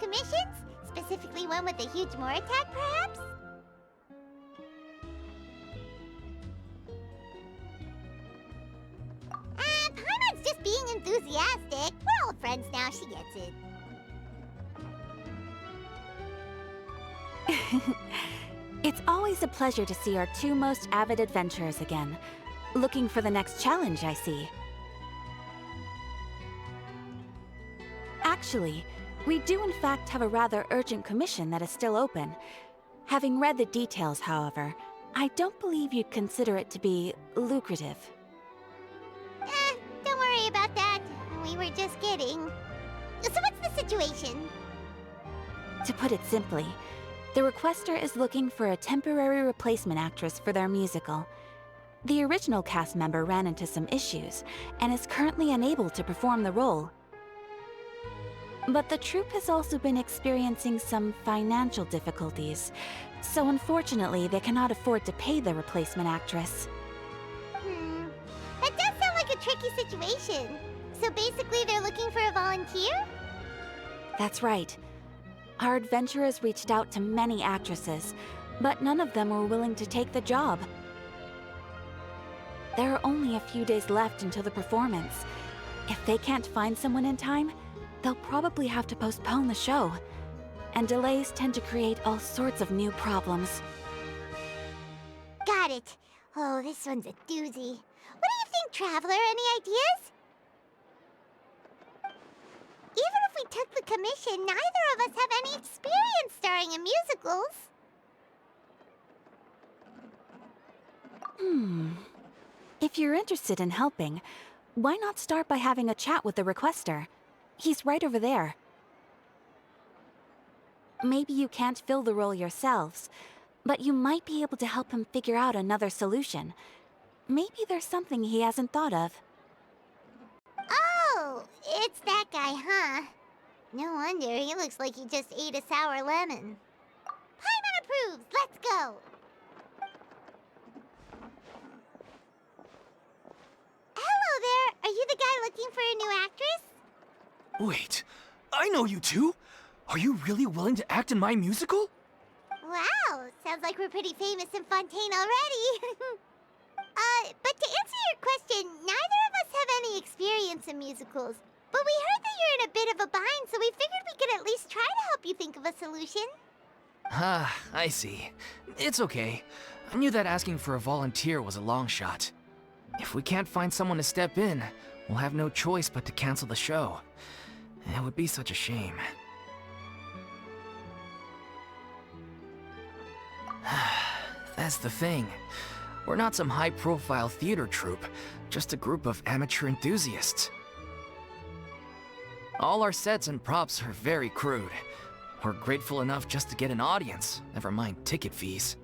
commissions? Specifically one with a huge more attack, perhaps? Paimon's just being enthusiastic. We're old friends now, she gets it. It's always a pleasure to see our two most avid adventurers again. Looking for the next challenge, I see. Actually, we do in fact have a rather urgent commission that is still open. Having read the details, however, I don't believe you'd consider it to be lucrative. Don't worry about that. We were just kidding. So what's the situation? To put it simply, the requester is looking for a temporary replacement actress for their musical. The original cast member ran into some issues, and is currently unable to perform the role. But the troupe has also been experiencing some financial difficulties, so unfortunately they cannot afford to pay the replacement actress. That does sound like a tricky situation. So basically they're looking for a volunteer? That's right. Our adventurers reached out to many actresses, but none of them were willing to take the job. There are only a few days left until the performance. If they can't find someone in time, they'll probably have to postpone the show. And delays tend to create all sorts of new problems. Got it. Oh, this one's a doozy. What do you think, Traveler? Any ideas? Even if we took the commission, neither of us have any experience starring in musicals. If you're interested in helping, why not start by having a chat with the requester? He's right over there. Maybe you can't fill the role yourselves, but you might be able to help him figure out another solution. Maybe there's something he hasn't thought of. Oh, it's that guy, huh? No wonder, he looks like he just ate a sour lemon. Paimon approves, let's go! Hello there, are you the guy looking for a new actress? Wait, I know you two! Are you really willing to act in my musical? Wow, sounds like we're pretty famous in Fontaine already. But to answer your question, neither of us have any experience in musicals. But we heard that you're in a bit of a bind, so we figured we could at least try to help you think of a solution. Ah, I see. It's okay. I knew that asking for a volunteer was a long shot. If we can't find someone to step in, we'll have no choice but to cancel the show. It would be such a shame. That's the thing. We're not some high-profile theater troupe, just a group of amateur enthusiasts. All our sets and props are very crude. We're grateful enough just to get an audience, never mind ticket fees.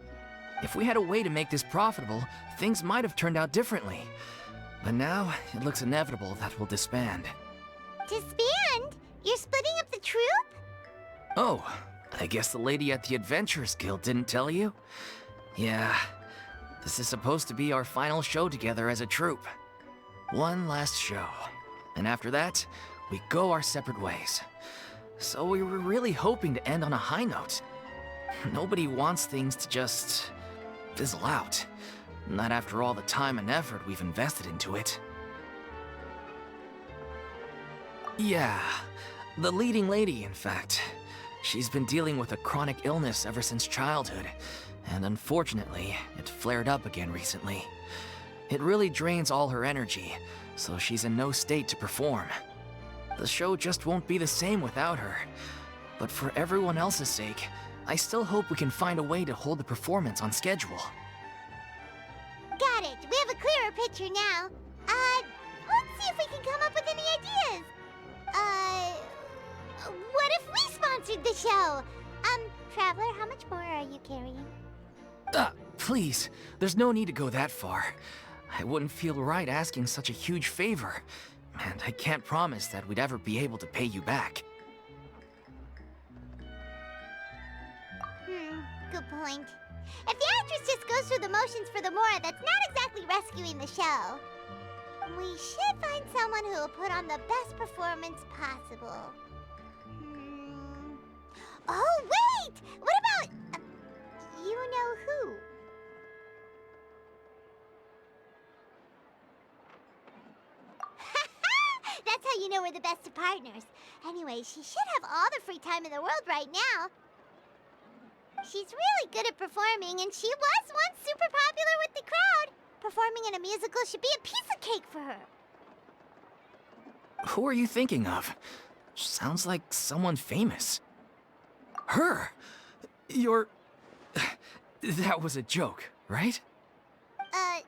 If we had a way to make this profitable, things might have turned out differently. But now, it looks inevitable that we'll disband. Disband? You're splitting up the troupe? Oh, I guess the lady at the Adventurers Guild didn't tell you? Yeah, this is supposed to be our final show together as a troupe. One last show. And after that, we go our separate ways. So we were really hoping to end on a high note. Nobody wants things to just fizzle out. Not after all the time and effort we've invested into it. Yeah, the leading lady, in fact. She's been dealing with a chronic illness ever since childhood, and unfortunately, it flared up again recently. It really drains all her energy, so she's in no state to perform. The show just won't be the same without her. But for everyone else's sake, I still hope we can find a way to hold the performance on schedule. Got it. We have a clearer picture now. Let's see if we can come up with any ideas. What if we sponsored the show? Traveler, how much more are you carrying? Please, there's no need to go that far. I wouldn't feel right asking such a huge favor, and I can't promise that we'd ever be able to pay you back. Good point. If the actress just goes through the motions for the Mora, that's not exactly rescuing the show. We should find someone who will put on the best performance possible. Oh, wait! What about... you know who? That's how you know we're the best of partners. Anyway, she should have all the free time in the world right now. She's really good at performing, and she was once super popular with the crowd. Performing in a musical should be a piece of cake for her. Who are you thinking of? Sounds like someone famous. Her? You're... That was a joke, right?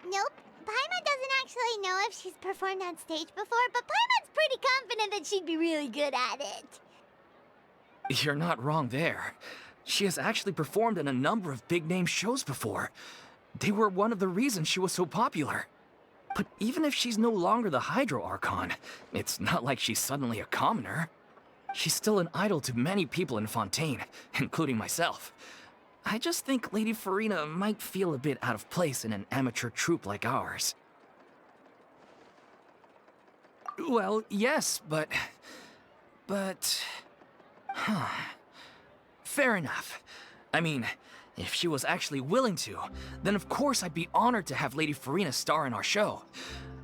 Nope. Paimon doesn't actually know if she's performed on stage before, but Paimon's pretty confident that she'd be really good at it. You're not wrong there. She has actually performed in a number of big-name shows before. They were one of the reasons she was so popular. But even if she's no longer the Hydro Archon, it's not like she's suddenly a commoner. She's still an idol to many people in Fontaine, including myself. I just think Lady Furina might feel a bit out of place in an amateur troupe like ours. Well, yes, but... Huh. Fair enough. I mean, if she was actually willing to, then of course I'd be honored to have Lady Furina star in our show.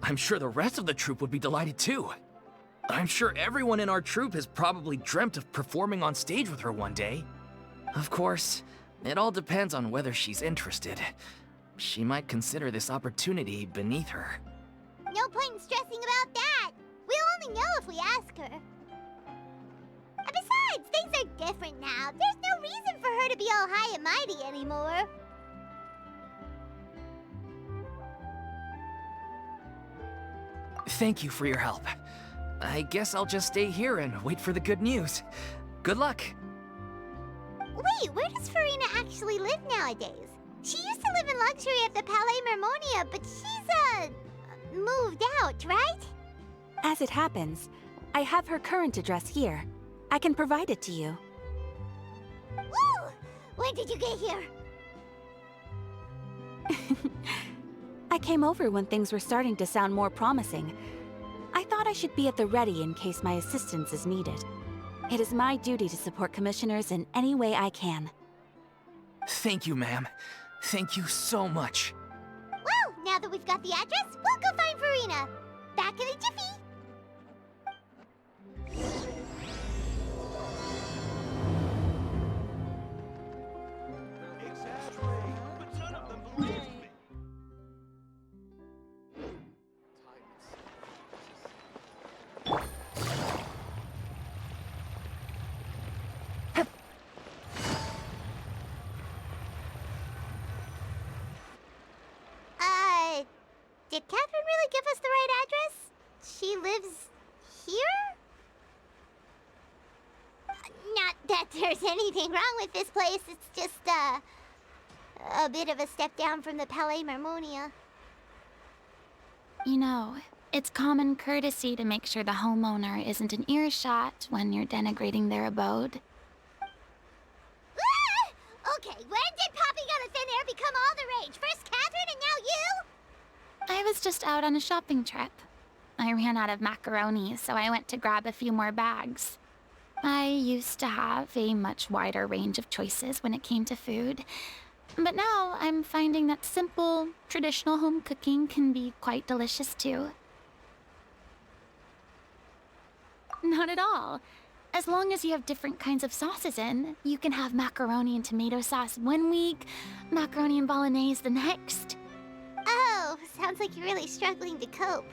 I'm sure the rest of the troupe would be delighted too. I'm sure everyone in our troupe has probably dreamt of performing on stage with her one day. Of course, it all depends on whether she's interested. She might consider this opportunity beneath her. No point in stressing about that. We'll only know if we ask her. And besides, things are different now. There's no reason for her to be all high and mighty anymore. Thank you for your help. I guess I'll just stay here and wait for the good news. Good luck. Wait, where does Furina actually live nowadays? She used to live in luxury at the Palais Mermonia, but she's, moved out, right? As it happens, I have her current address here. I can provide it to you. Woo! When did you get here? I came over when things were starting to sound more promising. I thought I should be at the ready in case my assistance is needed. It is my duty to support commissioners in any way I can. Thank you, ma'am. Thank you so much. Well, now that we've got the address, we'll go find Furina. Back in a jiffy. Did Catherine really give us the right address? She lives here? Not that there's anything wrong with this place. It's just, a bit of a step down from the Palais Mermonia. You know, it's common courtesy to make sure the homeowner isn't in earshot when you're denigrating their abode. Ah! Okay, when did popping out of thin air become all the rage? First Catherine and now you? I was just out on a shopping trip. I ran out of macaroni, so I went to grab a few more bags. I used to have a much wider range of choices when it came to food, but now I'm finding that simple, traditional home cooking can be quite delicious too. Not at all. As long as you have different kinds of sauces in, you can have macaroni and tomato sauce one week, macaroni and bolognese the next. Oh, sounds like you're really struggling to cope.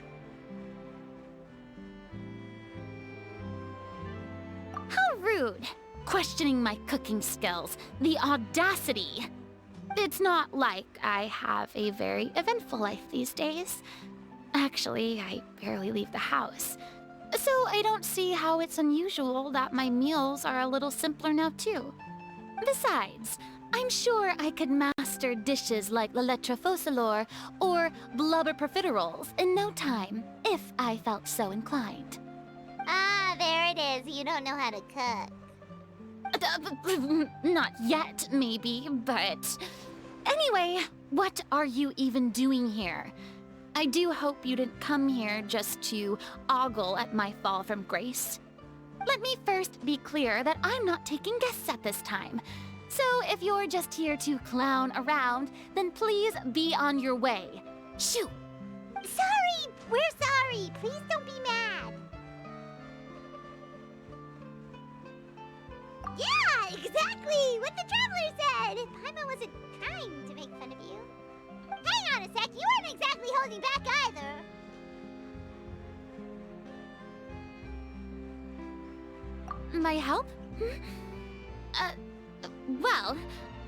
How rude! Questioning my cooking skills. The audacity! It's not like I have a very eventful life these days. Actually, I barely leave the house. So I don't see how it's unusual that my meals are a little simpler now too. Besides, I'm sure I could master dishes like la lettre focilor or blubber profiteroles in no time, if I felt so inclined. Ah, there it is. You don't know how to cook. Not yet, maybe, but... Anyway, what are you even doing here? I do hope you didn't come here just to ogle at my fall from grace. Let me first be clear that I'm not taking guests at this time. So if you're just here to clown around, then please be on your way. Shoo! Sorry! We're sorry! Please don't be mad! Yeah, exactly! What the Traveler said! Paimon wasn't trying to make fun of you. Hang on a sec, you weren't exactly holding back either! My help? Well,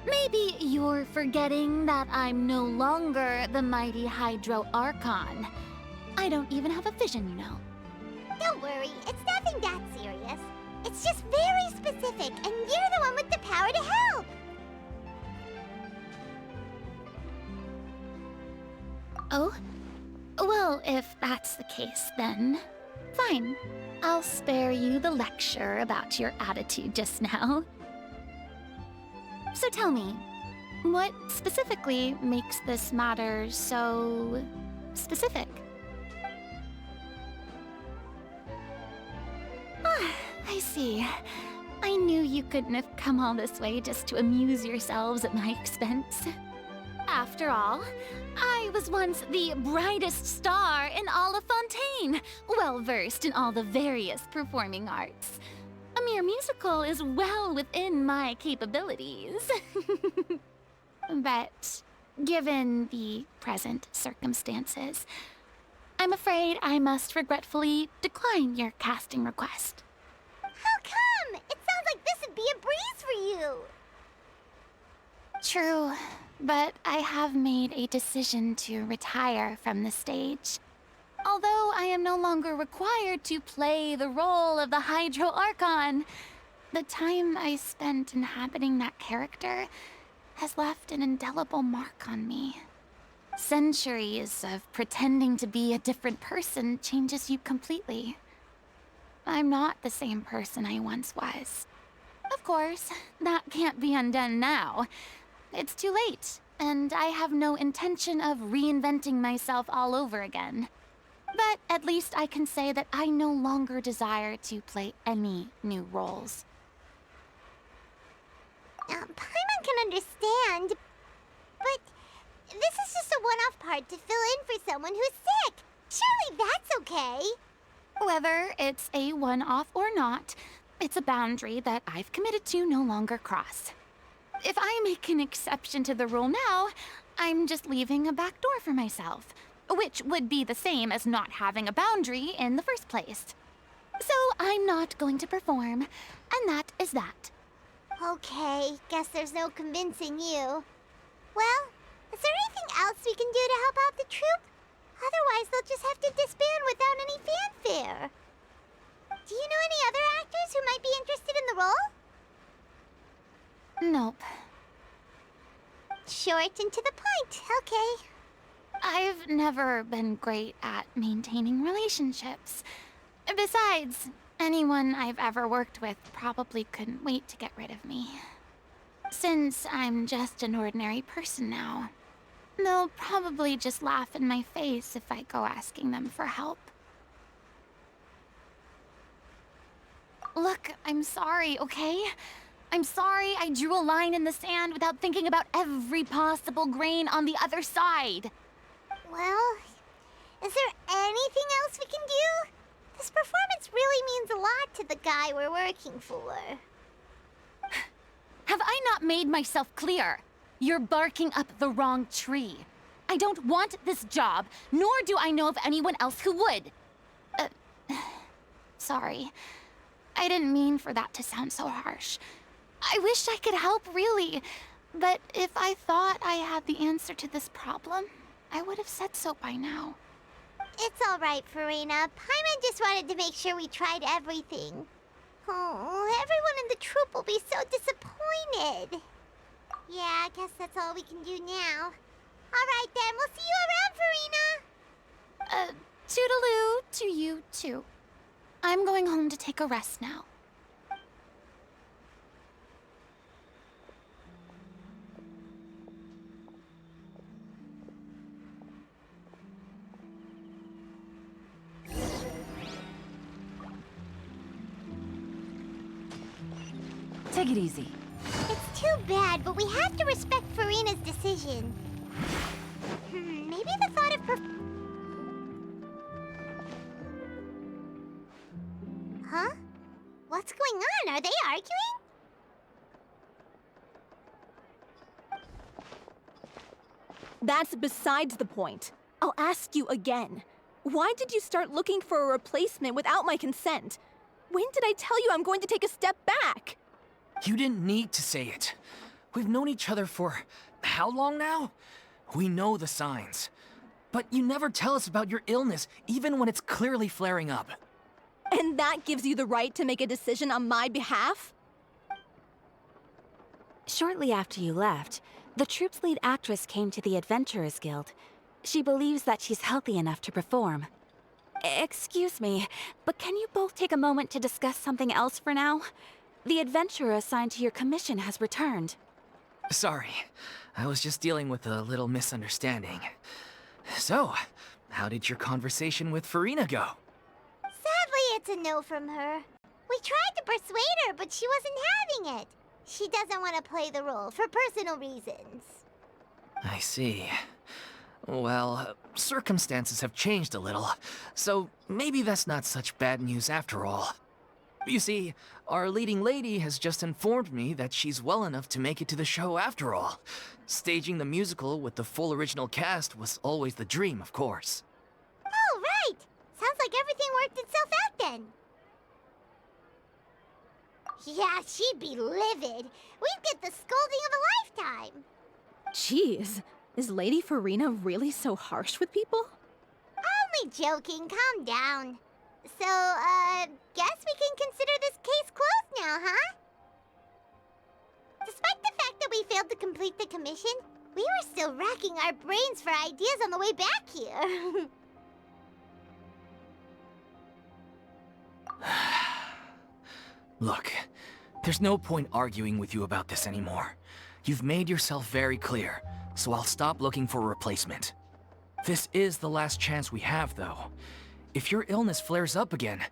maybe you're forgetting that I'm no longer the mighty Hydro Archon. I don't even have a vision, you know. Don't worry, it's nothing that serious. It's just very specific, and you're the one with the power to help! Oh? Well, if that's the case, then fine. I'll spare you the lecture about your attitude just now. So tell me, what specifically makes this matter so specific? Ah, I see. I knew you couldn't have come all this way just to amuse yourselves at my expense. After all, I was once the brightest star in all of Fontaine, well-versed in all the various performing arts. A mere musical is well within my capabilities. But given the present circumstances, I'm afraid I must regretfully decline your casting request. How come? It sounds like this would be a breeze for you! True, but I have made a decision to retire from the stage. Although I am no longer required to play the role of the Hydro Archon, the time I spent inhabiting that character has left an indelible mark on me. Centuries of pretending to be a different person changes you completely. I'm not the same person I once was. Of course, that can't be undone now. It's too late, and I have no intention of reinventing myself all over again. But at least I can say that I no longer desire to play any new roles. Paimon can understand, but this is just a one-off part to fill in for someone who's sick. Surely that's okay. Whether it's a one-off or not, it's a boundary that I've committed to no longer cross. If I make an exception to the rule now, I'm just leaving a back door for myself, which would be the same as not having a boundary in the first place. So I'm not going to perform, and that is that. Okay, guess there's no convincing you. Well, is there anything else we can do to help out the troupe? Otherwise, they'll just have to disband without any fanfare. Do you know any other actors who might be interested in the role? Nope. Short and to the point, okay. I've never been great at maintaining relationships. Besides, anyone I've ever worked with probably couldn't wait to get rid of me. Since I'm just an ordinary person now, they'll probably just laugh in my face if I go asking them for help. Look, I'm sorry, okay? I'm sorry I drew a line in the sand without thinking about every possible grain on the other side. Well, is there anything else we can do? This performance really means a lot to the guy we're working for. Have I not made myself clear? You're barking up the wrong tree. I don't want this job, nor do I know of anyone else who would. Sorry. I didn't mean for that to sound so harsh. I wish I could help, really. But if I thought I had the answer to this problem, I would have said so by now. It's all right, Furina. Paimon just wanted to make sure we tried everything. Oh, everyone in the troupe will be so disappointed. Yeah, I guess that's all we can do now. All right, then. We'll see you around, Furina. Toodaloo to you, too. I'm going home to take a rest now. Take it easy. It's too bad, but we have to respect Furina's decision. Maybe the thought of Huh? What's going on? Are they arguing? That's besides the point. I'll ask you again. Why did you start looking for a replacement without my consent? When did I tell you I'm going to take a step back? You didn't need to say it. We've known each other for how long now? We know the signs. But you never tell us about your illness, even when it's clearly flaring up. And that gives you the right to make a decision on my behalf? Shortly after you left, the troupe's lead actress came to the Adventurers Guild. She believes that she's healthy enough to perform. Excuse me, but can you both take a moment to discuss something else for now? The adventurer assigned to your commission has returned. Sorry, I was just dealing with a little misunderstanding. So, how did your conversation with Furina go? Sadly, it's a no from her. We tried to persuade her, but she wasn't having it. She doesn't want to play the role for personal reasons. I see. Well, circumstances have changed a little, so maybe that's not such bad news after all. You see, our leading lady has just informed me that she's well enough to make it to the show after all. Staging the musical with the full original cast was always the dream, of course. Oh, right! Sounds like everything worked itself out then. Yeah, she'd be livid. We'd get the scolding of a lifetime. Jeez, is Lady Furina really so harsh with people? Only joking, calm down. So, guess we can consider this case closed now, huh? Despite the fact that we failed to complete the commission, we were still racking our brains for ideas on the way back here. Look, there's no point arguing with you about this anymore. You've made yourself very clear, so I'll stop looking for a replacement. This is the last chance we have, though. If your illness flares up again,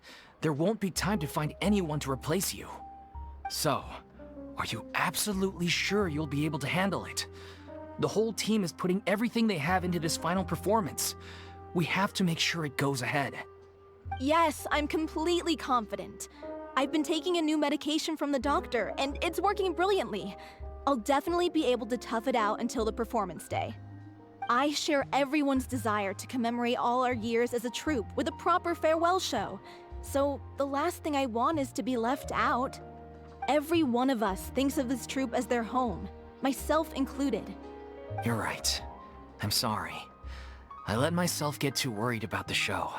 there won't be time to find anyone to replace you. So, are you absolutely sure you'll be able to handle it? The whole team is putting everything they have into this final performance. We have to make sure it goes ahead. Yes, I'm completely confident. I've been taking a new medication from the doctor, and it's working brilliantly. I'll definitely be able to tough it out until the performance day. I share everyone's desire to commemorate all our years as a troupe with a proper farewell show. So the last thing I want is to be left out. Every one of us thinks of this troupe as their home, myself included. You're right. I'm sorry. I let myself get too worried about the show.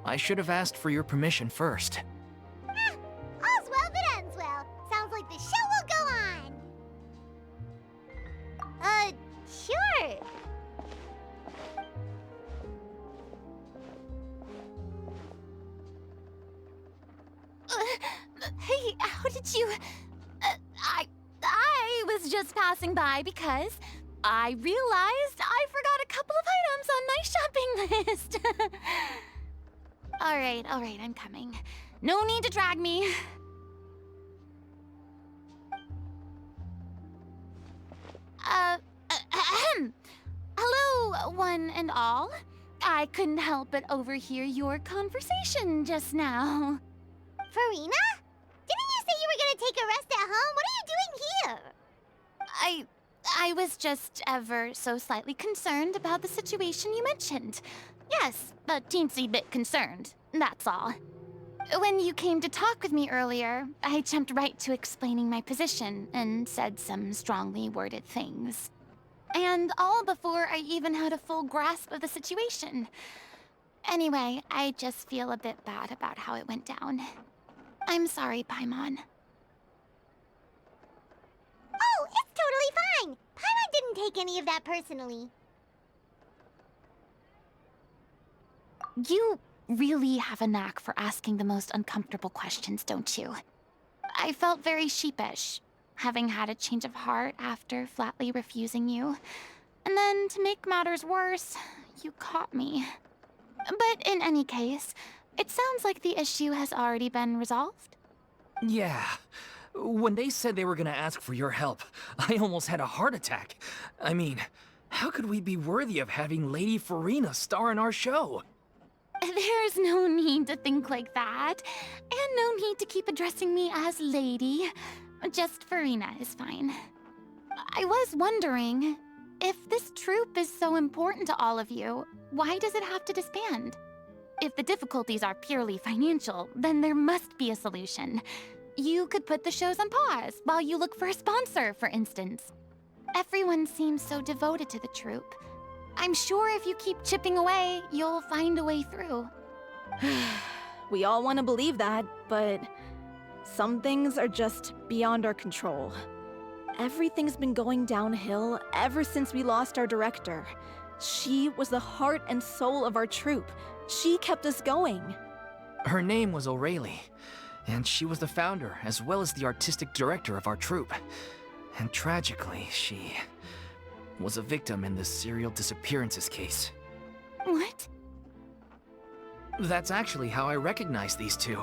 I should have asked for your permission first. All's well that ends well. Sounds like the show will go on. Sure. Hey, how did you... I was just passing by because I realized I forgot a couple of items on my shopping list. All right, I'm coming. No need to drag me. Hello, one and all. I couldn't help but overhear your conversation just now. Furina? Didn't you say you were gonna take a rest at home? What are you doing here? I was just ever so slightly concerned about the situation you mentioned. Yes, a teensy bit concerned, that's all. When you came to talk with me earlier, I jumped right to explaining my position and said some strongly worded things. And all before I even had a full grasp of the situation. Anyway, I just feel a bit bad about how it went down. I'm sorry, Paimon. Oh, it's totally fine. Paimon didn't take any of that personally. You really have a knack for asking the most uncomfortable questions, don't you? I felt very sheepish, having had a change of heart after flatly refusing you. And then, to make matters worse, you caught me. But in any case, it sounds like the issue has already been resolved. Yeah, When they said they were gonna ask for your help, I almost had a heart attack. I mean, how could we be worthy of having Lady Furina star in our show? There's no need to think like that. And no need to keep addressing me as lady. Just Furina is fine. I was wondering, if this troupe is so important to all of you, why does it have to disband? If the difficulties are purely financial, then there must be a solution. You could put the shows on pause while you look for a sponsor, for instance. Everyone seems so devoted to the troupe. I'm sure if you keep chipping away, you'll find a way through. We all want to believe that, but some things are just beyond our control. Everything's been going downhill ever since we lost our director. She was the heart and soul of our troupe. She kept us going. Her name was O'Reilly, and she was the founder as well as the artistic director of our troupe. And tragically, she was a victim in the serial disappearances case. What? That's actually how I recognized these two.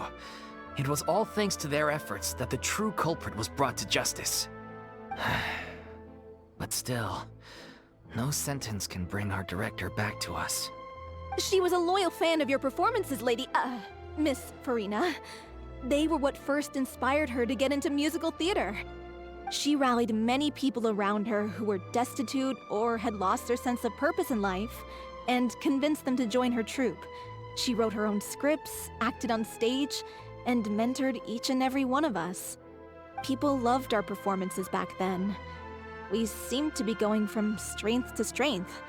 It was all thanks to their efforts that the true culprit was brought to justice. But still, no sentence can bring our director back to us. She was a loyal fan of your performances, Miss Furina. They were what first inspired her to get into musical theater. She rallied many people around her who were destitute or had lost their sense of purpose in life, and convinced them to join her troupe. She wrote her own scripts, acted on stage, and mentored each and every one of us. People loved our performances back then. We seemed to be going from strength to strength.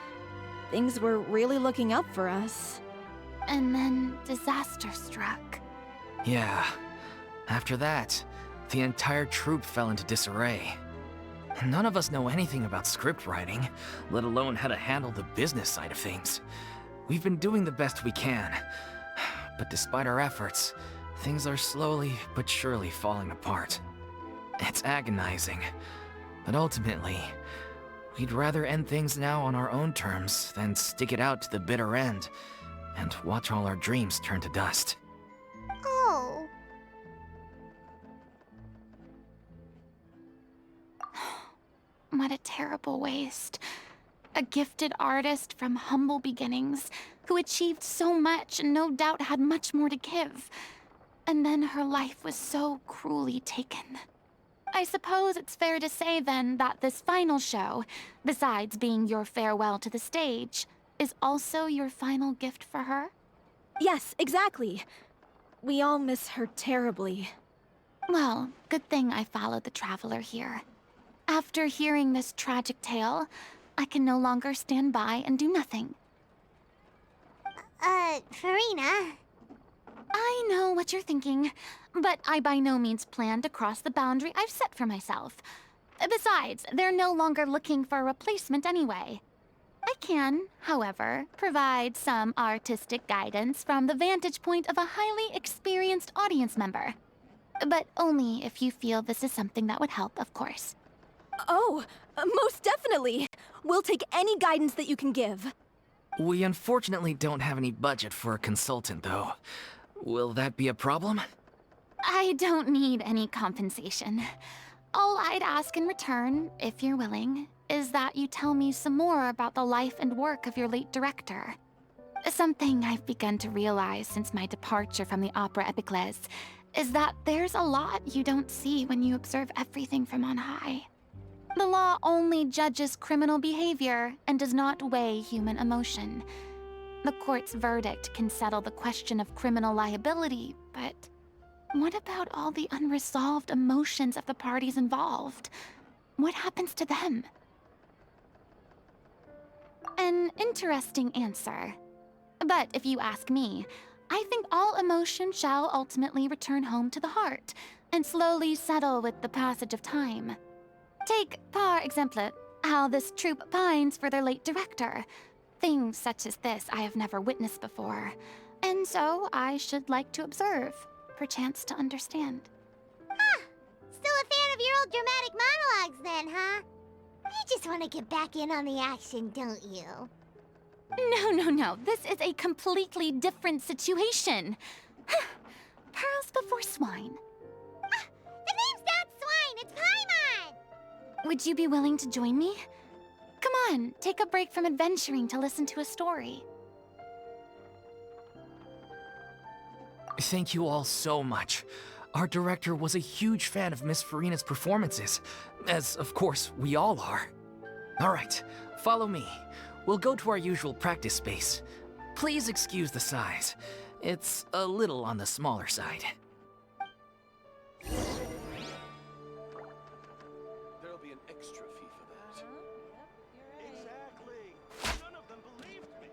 Things were really looking up for us. And then disaster struck. Yeah. After that, the entire troupe fell into disarray. None of us know anything about script writing, let alone how to handle the business side of things. We've been doing the best we can, but despite our efforts, things are slowly but surely falling apart. It's agonizing, but ultimately, we'd rather end things now on our own terms than stick it out to the bitter end and watch all our dreams turn to dust. Oh. What a terrible waste. A gifted artist from humble beginnings who achieved so much and no doubt had much more to give. And then her life was so cruelly taken. I suppose it's fair to say then that this final show, besides being your farewell to the stage, is also your final gift for her? Yes, exactly. We all miss her terribly. Well, good thing I followed the Traveler here. After hearing this tragic tale, I can no longer stand by and do nothing. Furina. I know what you're thinking, but I by no means plan to cross the boundary I've set for myself. Besides, they're no longer looking for a replacement anyway. I can, however, provide some artistic guidance from the vantage point of a highly experienced audience member. But only if you feel this is something that would help, of course. Oh, most definitely. We'll take any guidance that you can give. We unfortunately don't have any budget for a consultant, though. Will that be a problem? I don't need any compensation. All I'd ask in return, if you're willing, is that you tell me some more about the life and work of your late director. Something I've begun to realize since my departure from the Opera Epiclese is that there's a lot you don't see when you observe everything from on high. The law only judges criminal behavior and does not weigh human emotion. The court's verdict can settle the question of criminal liability, but what about all the unresolved emotions of the parties involved? What happens to them? An interesting answer. But if you ask me, I think all emotion shall ultimately return home to the heart and slowly settle with the passage of time. Take, par exemple, how this troupe pines for their late director. Things such as this I have never witnessed before, and so I should like to observe, perchance to understand. Huh. Still a fan of your old dramatic monologues then, huh? You just want to get back in on the action, don't you? No. This is a completely different situation. Pearls before swine. The name's not Would you be willing to join me? Come on, take a break from adventuring to listen to a story. Thank you all so much. Our director was a huge fan of Miss Furina's performances, as of course we all are. All right, follow me. We'll go to our usual practice space. Please excuse the size. It's a little on the smaller side. There'll be an extra fee for that. Exactly. None of them believed me.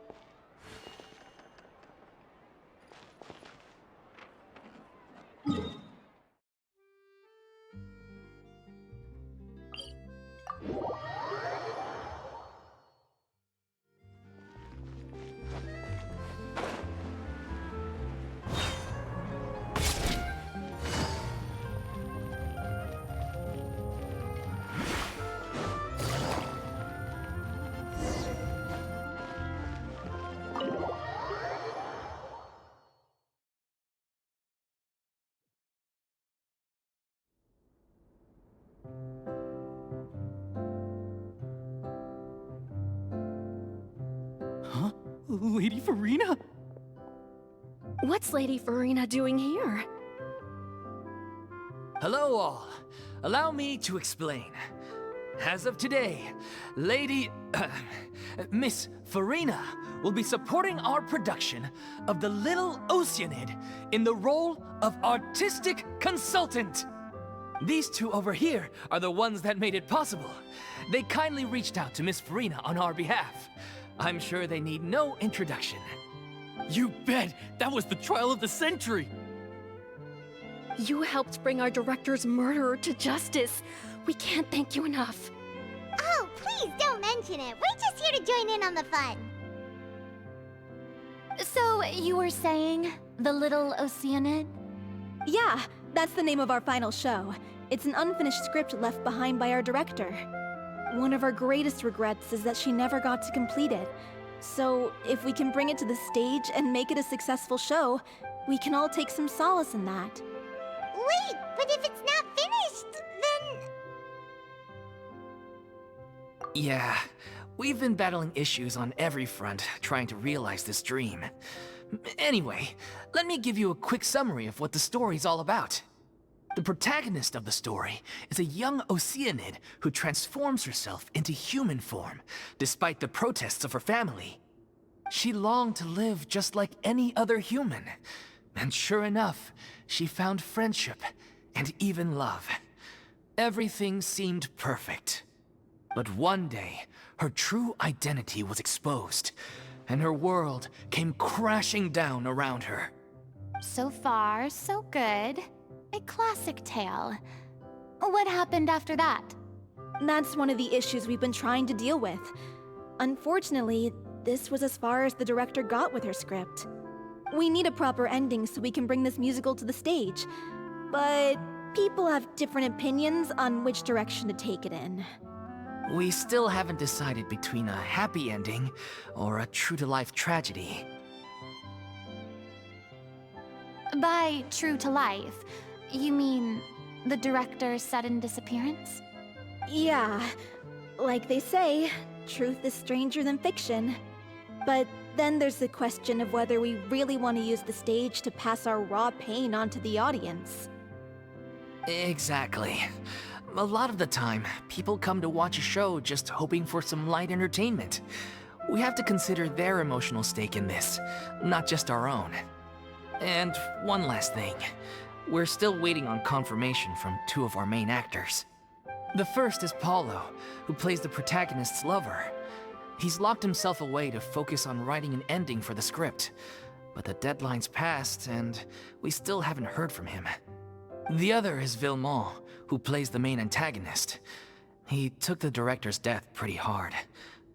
Huh? Lady Furina? What's Lady Furina doing here? Hello all. Allow me to explain. As of today, Miss Furina will be supporting our production of the Little Oceanid in the role of artistic consultant. These two over here are the ones that made it possible. They kindly reached out to Miss Furina on our behalf. I'm sure they need no introduction. You bet! That was the trial of the century! You helped bring our director's murderer to justice. We can't thank you enough. Oh, please don't mention it. We're just here to join in on the fun. So, you were saying the Little Oceanid? Yeah, that's the name of our final show. It's an unfinished script left behind by our director. One of our greatest regrets is that she never got to complete it. So, if we can bring it to the stage and make it a successful show, we can all take some solace in that. Wait, but if it's not finished, then... Yeah, we've been battling issues on every front trying to realize this dream. Anyway, let me give you a quick summary of what the story's all about. The protagonist of the story is a young Oceanid who transforms herself into human form, despite the protests of her family. She longed to live just like any other human, and sure enough, she found friendship and even love. Everything seemed perfect. But one day, her true identity was exposed, and her world came crashing down around her. So far, so good. A classic tale. What happened after that? That's one of the issues we've been trying to deal with. Unfortunately, this was as far as the director got with her script. We need a proper ending so we can bring this musical to the stage. But people have different opinions on which direction to take it in. We still haven't decided between a happy ending or a true-to-life tragedy. By true to life, you mean the director's sudden disappearance? Yeah, like they say, truth is stranger than fiction. But then there's the question of whether we really want to use the stage to pass our raw pain onto the audience. Exactly. A lot of the time, people come to watch a show just hoping for some light entertainment. We have to consider their emotional stake in this, not just our own. And one last thing. We're still waiting on confirmation from two of our main actors. The first is Paulo, who plays the protagonist's lover. He's locked himself away to focus on writing an ending for the script, but the deadline's passed and we still haven't heard from him. The other is Villemont, who plays the main antagonist. He took the director's death pretty hard.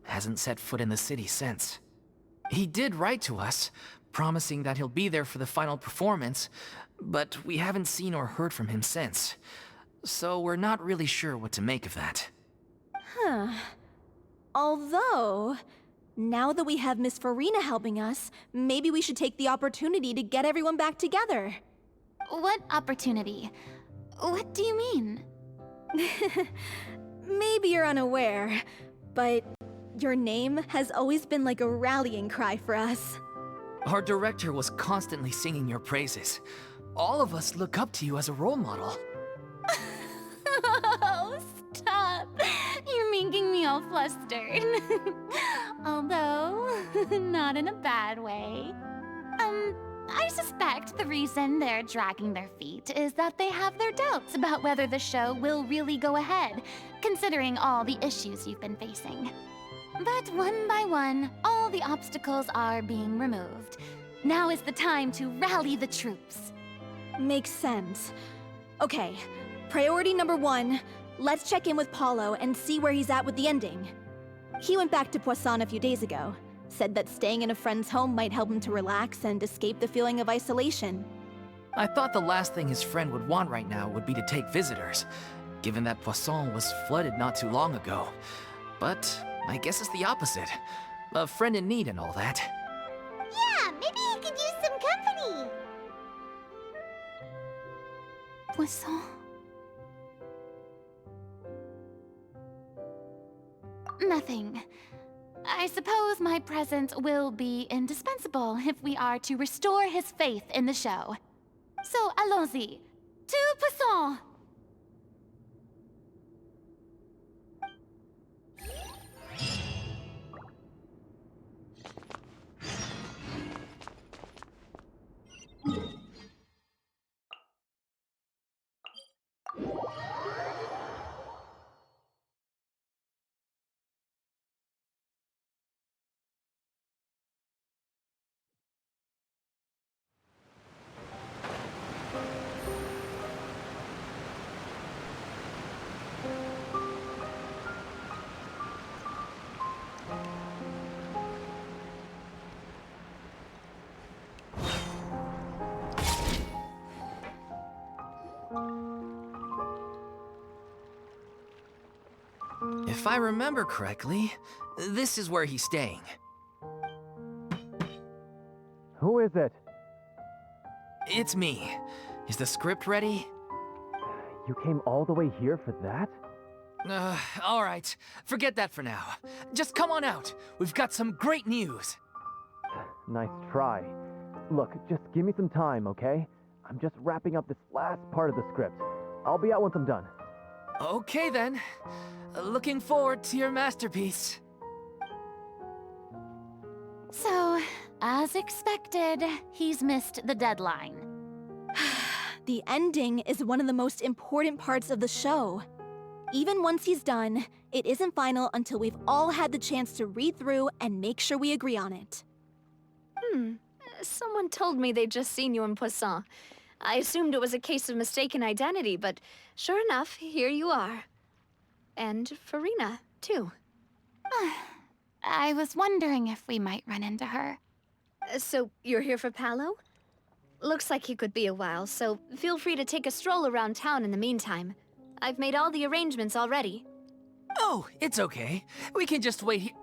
Hasn't set foot in the city since. He did write to us, promising that he'll be there for the final performance, but we haven't seen or heard from him since. So we're not really sure what to make of that. Huh. Although, now that we have Miss Furina helping us, maybe we should take the opportunity to get everyone back together. What opportunity? What do you mean? maybe you're unaware, but your name has always been like a rallying cry for us. Our director was constantly singing your praises. All of us look up to you as a role model. Oh, stop. You're making me all flustered. Although, not in a bad way. I suspect the reason they're dragging their feet is that they have their doubts about whether the show will really go ahead, considering all the issues you've been facing. But one by one, all the obstacles are being removed. Now is the time to rally the troops. Makes sense. Okay, priority number 1, let's check in with Paulo and see where he's at with the ending. He went back to Poisson a few days ago, said that staying in a friend's home might help him to relax and escape the feeling of isolation. I thought the last thing his friend would want right now would be to take visitors, given that Poisson was flooded not too long ago. But I guess it's the opposite. A friend in need and all that. Yeah, maybe he could use some company. Poisson. Nothing. I suppose my presence will be indispensable if we are to restore his faith in the show. So, allons-y. To Poisson! If I remember correctly, this is where he's staying. Who is it? It's me. Is the script ready? You came all the way here for that? All right. Forget that for now. Just come on out. We've got some great news. Nice try. Look, just give me some time, okay? I'm just wrapping up this last part of the script. I'll be out once I'm done. Okay then. Looking forward to your masterpiece. So, as expected, he's missed the deadline. The ending is one of the most important parts of the show. Even once he's done, it isn't final until we've all had the chance to read through and make sure we agree on it. Someone told me they'd just seen you in Poisson. I assumed it was a case of mistaken identity, but sure enough, here you are. And Furina, too. I was wondering if we might run into her. So, you're here for Paolo? Looks like he could be a while, so feel free to take a stroll around town in the meantime. I've made all the arrangements already. Oh, it's okay. We can just wait here.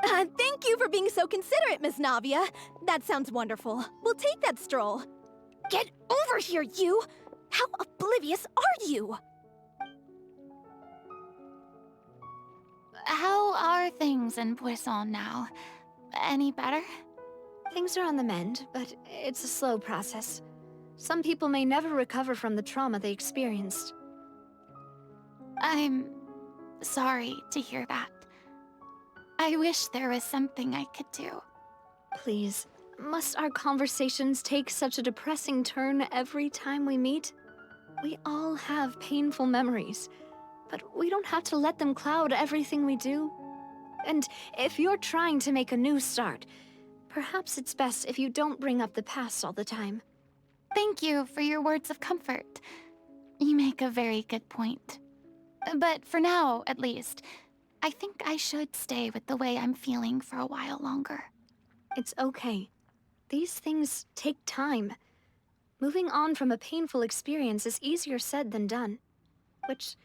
Thank you for being so considerate, Miss Navia. That sounds wonderful. We'll take that stroll. Get over here, you! How oblivious are you? How are things in Poisson now? Any better? Things are on the mend, but it's a slow process. Some people may never recover from the trauma they experienced. I'm sorry to hear that. I wish there was something I could do. Please, must our conversations take such a depressing turn every time we meet? We all have painful memories, but we don't have to let them cloud everything we do. And if you're trying to make a new start, perhaps it's best if you don't bring up the past all the time. Thank you for your words of comfort. You make a very good point. But for now, at least, I think I should stay with the way I'm feeling for a while longer. It's okay. These things take time. Moving on from a painful experience is easier said than done. Which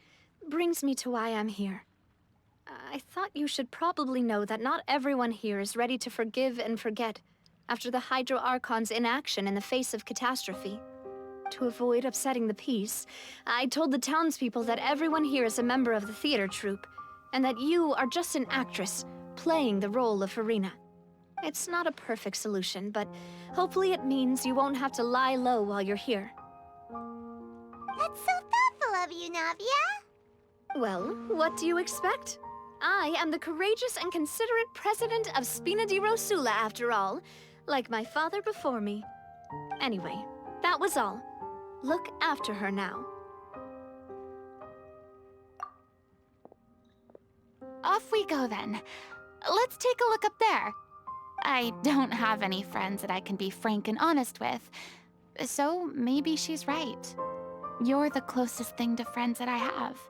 brings me to why I'm here. I thought you should probably know that not everyone here is ready to forgive and forget after the Hydro Archon's inaction in the face of catastrophe. To avoid upsetting the peace, I told the townspeople that everyone here is a member of the theater troupe, and that you are just an actress playing the role of Furina. It's not a perfect solution, but hopefully it means you won't have to lie low while you're here. That's so thoughtful of you, Navia. Well, what do you expect? I am the courageous and considerate president of Spina di Rosula, after all, like my father before me. Anyway, that was all. Look after her now. Off we go then. Let's take a look up there. I don't have any friends that I can be frank and honest with, so maybe she's right. You're the closest thing to friends that I have.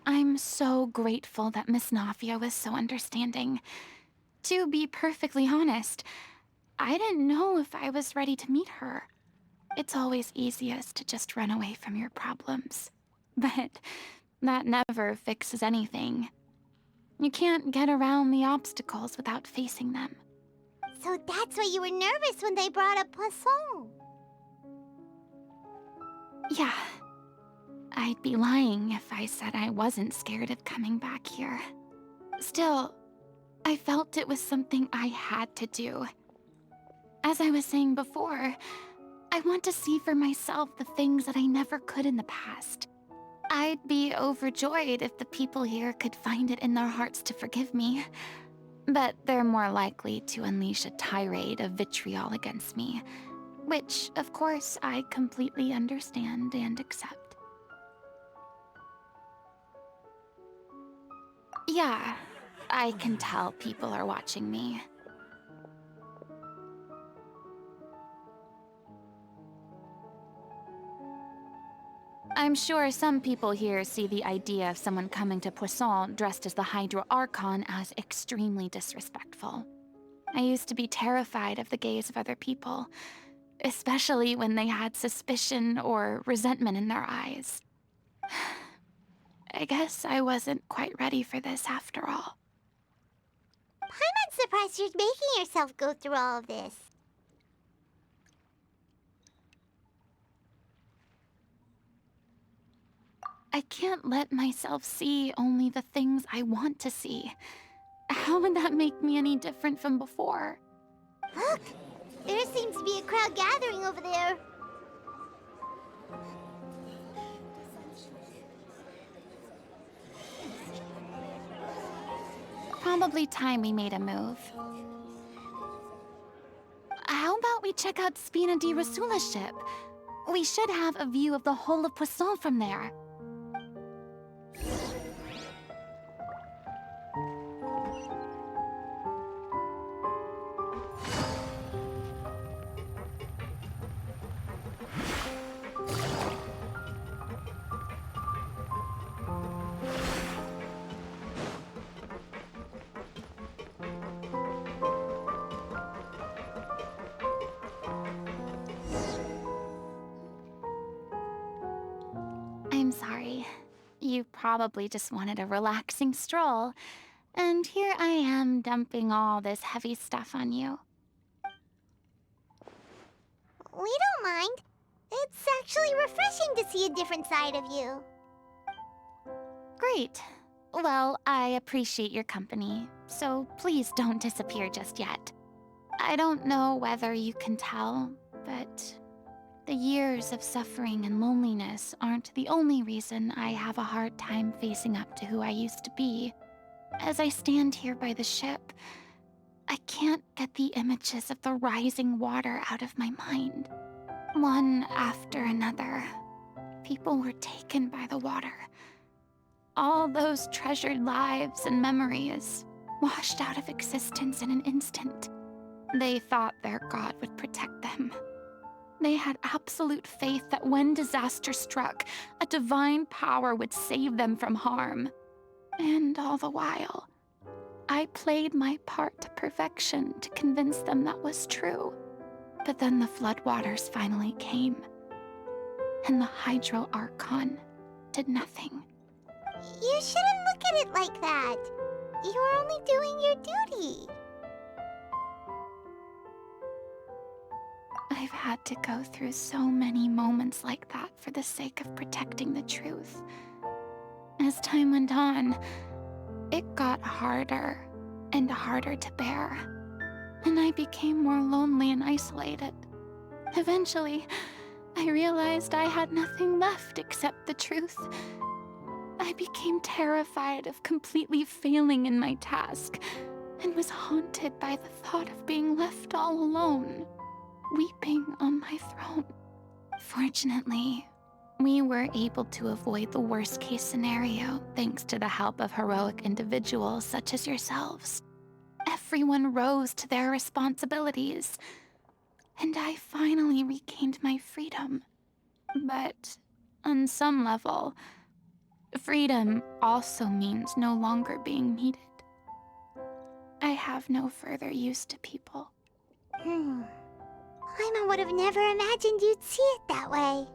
I'm so grateful that Miss Nafia was so understanding. To be perfectly honest, I didn't know if I was ready to meet her. It's always easiest to just run away from your problems. But that never fixes anything. You can't get around the obstacles without facing them. So that's why you were nervous when they brought up Poisson. Yeah. I'd be lying if I said I wasn't scared of coming back here. Still, I felt it was something I had to do. As I was saying before, I want to see for myself the things that I never could in the past. I'd be overjoyed if the people here could find it in their hearts to forgive me. But they're more likely to unleash a tirade of vitriol against me, which, of course, I completely understand and accept. Yeah, I can tell people are watching me. I'm sure some people here see the idea of someone coming to Poisson dressed as the Hydro Archon as extremely disrespectful. I used to be terrified of the gaze of other people, especially when they had suspicion or resentment in their eyes. I guess I wasn't quite ready for this after all. I'm surprised you're making yourself go through all of this. I can't let myself see only the things I want to see. How would that make me any different from before? Look! There seems to be a crowd gathering over there. Probably time we made a move. How about we check out Spina di Rosula's ship? We should have a view of the whole of Poisson from there. I'm sorry. You probably just wanted a relaxing stroll, and here I am dumping all this heavy stuff on you. We don't mind. It's actually refreshing to see a different side of you. Great. Well, I appreciate your company, so please don't disappear just yet. I don't know whether you can tell, but the years of suffering and loneliness aren't the only reason I have a hard time facing up to who I used to be. As I stand here by the ship, I can't get the images of the rising water out of my mind. One after another, people were taken by the water. All those treasured lives and memories washed out of existence in an instant. They thought their god would protect them. They had absolute faith that when disaster struck, a divine power would save them from harm. And all the while, I played my part to perfection to convince them that was true. But then the floodwaters finally came, and the Hydro Archon did nothing. You shouldn't look at it like that. You were only doing your duty. I've had to go through so many moments like that for the sake of protecting the truth. As time went on, it got harder and harder to bear, and I became more lonely and isolated. Eventually, I realized I had nothing left except the truth. I became terrified of completely failing in my task, and was haunted by the thought of being left all alone, weeping on my throne. Fortunately, we were able to avoid the worst-case scenario thanks to the help of heroic individuals such as yourselves. Everyone rose to their responsibilities, and I finally regained my freedom. But on some level, freedom also means no longer being needed. I have no further use to people. Paimon would have never imagined you'd see it that way.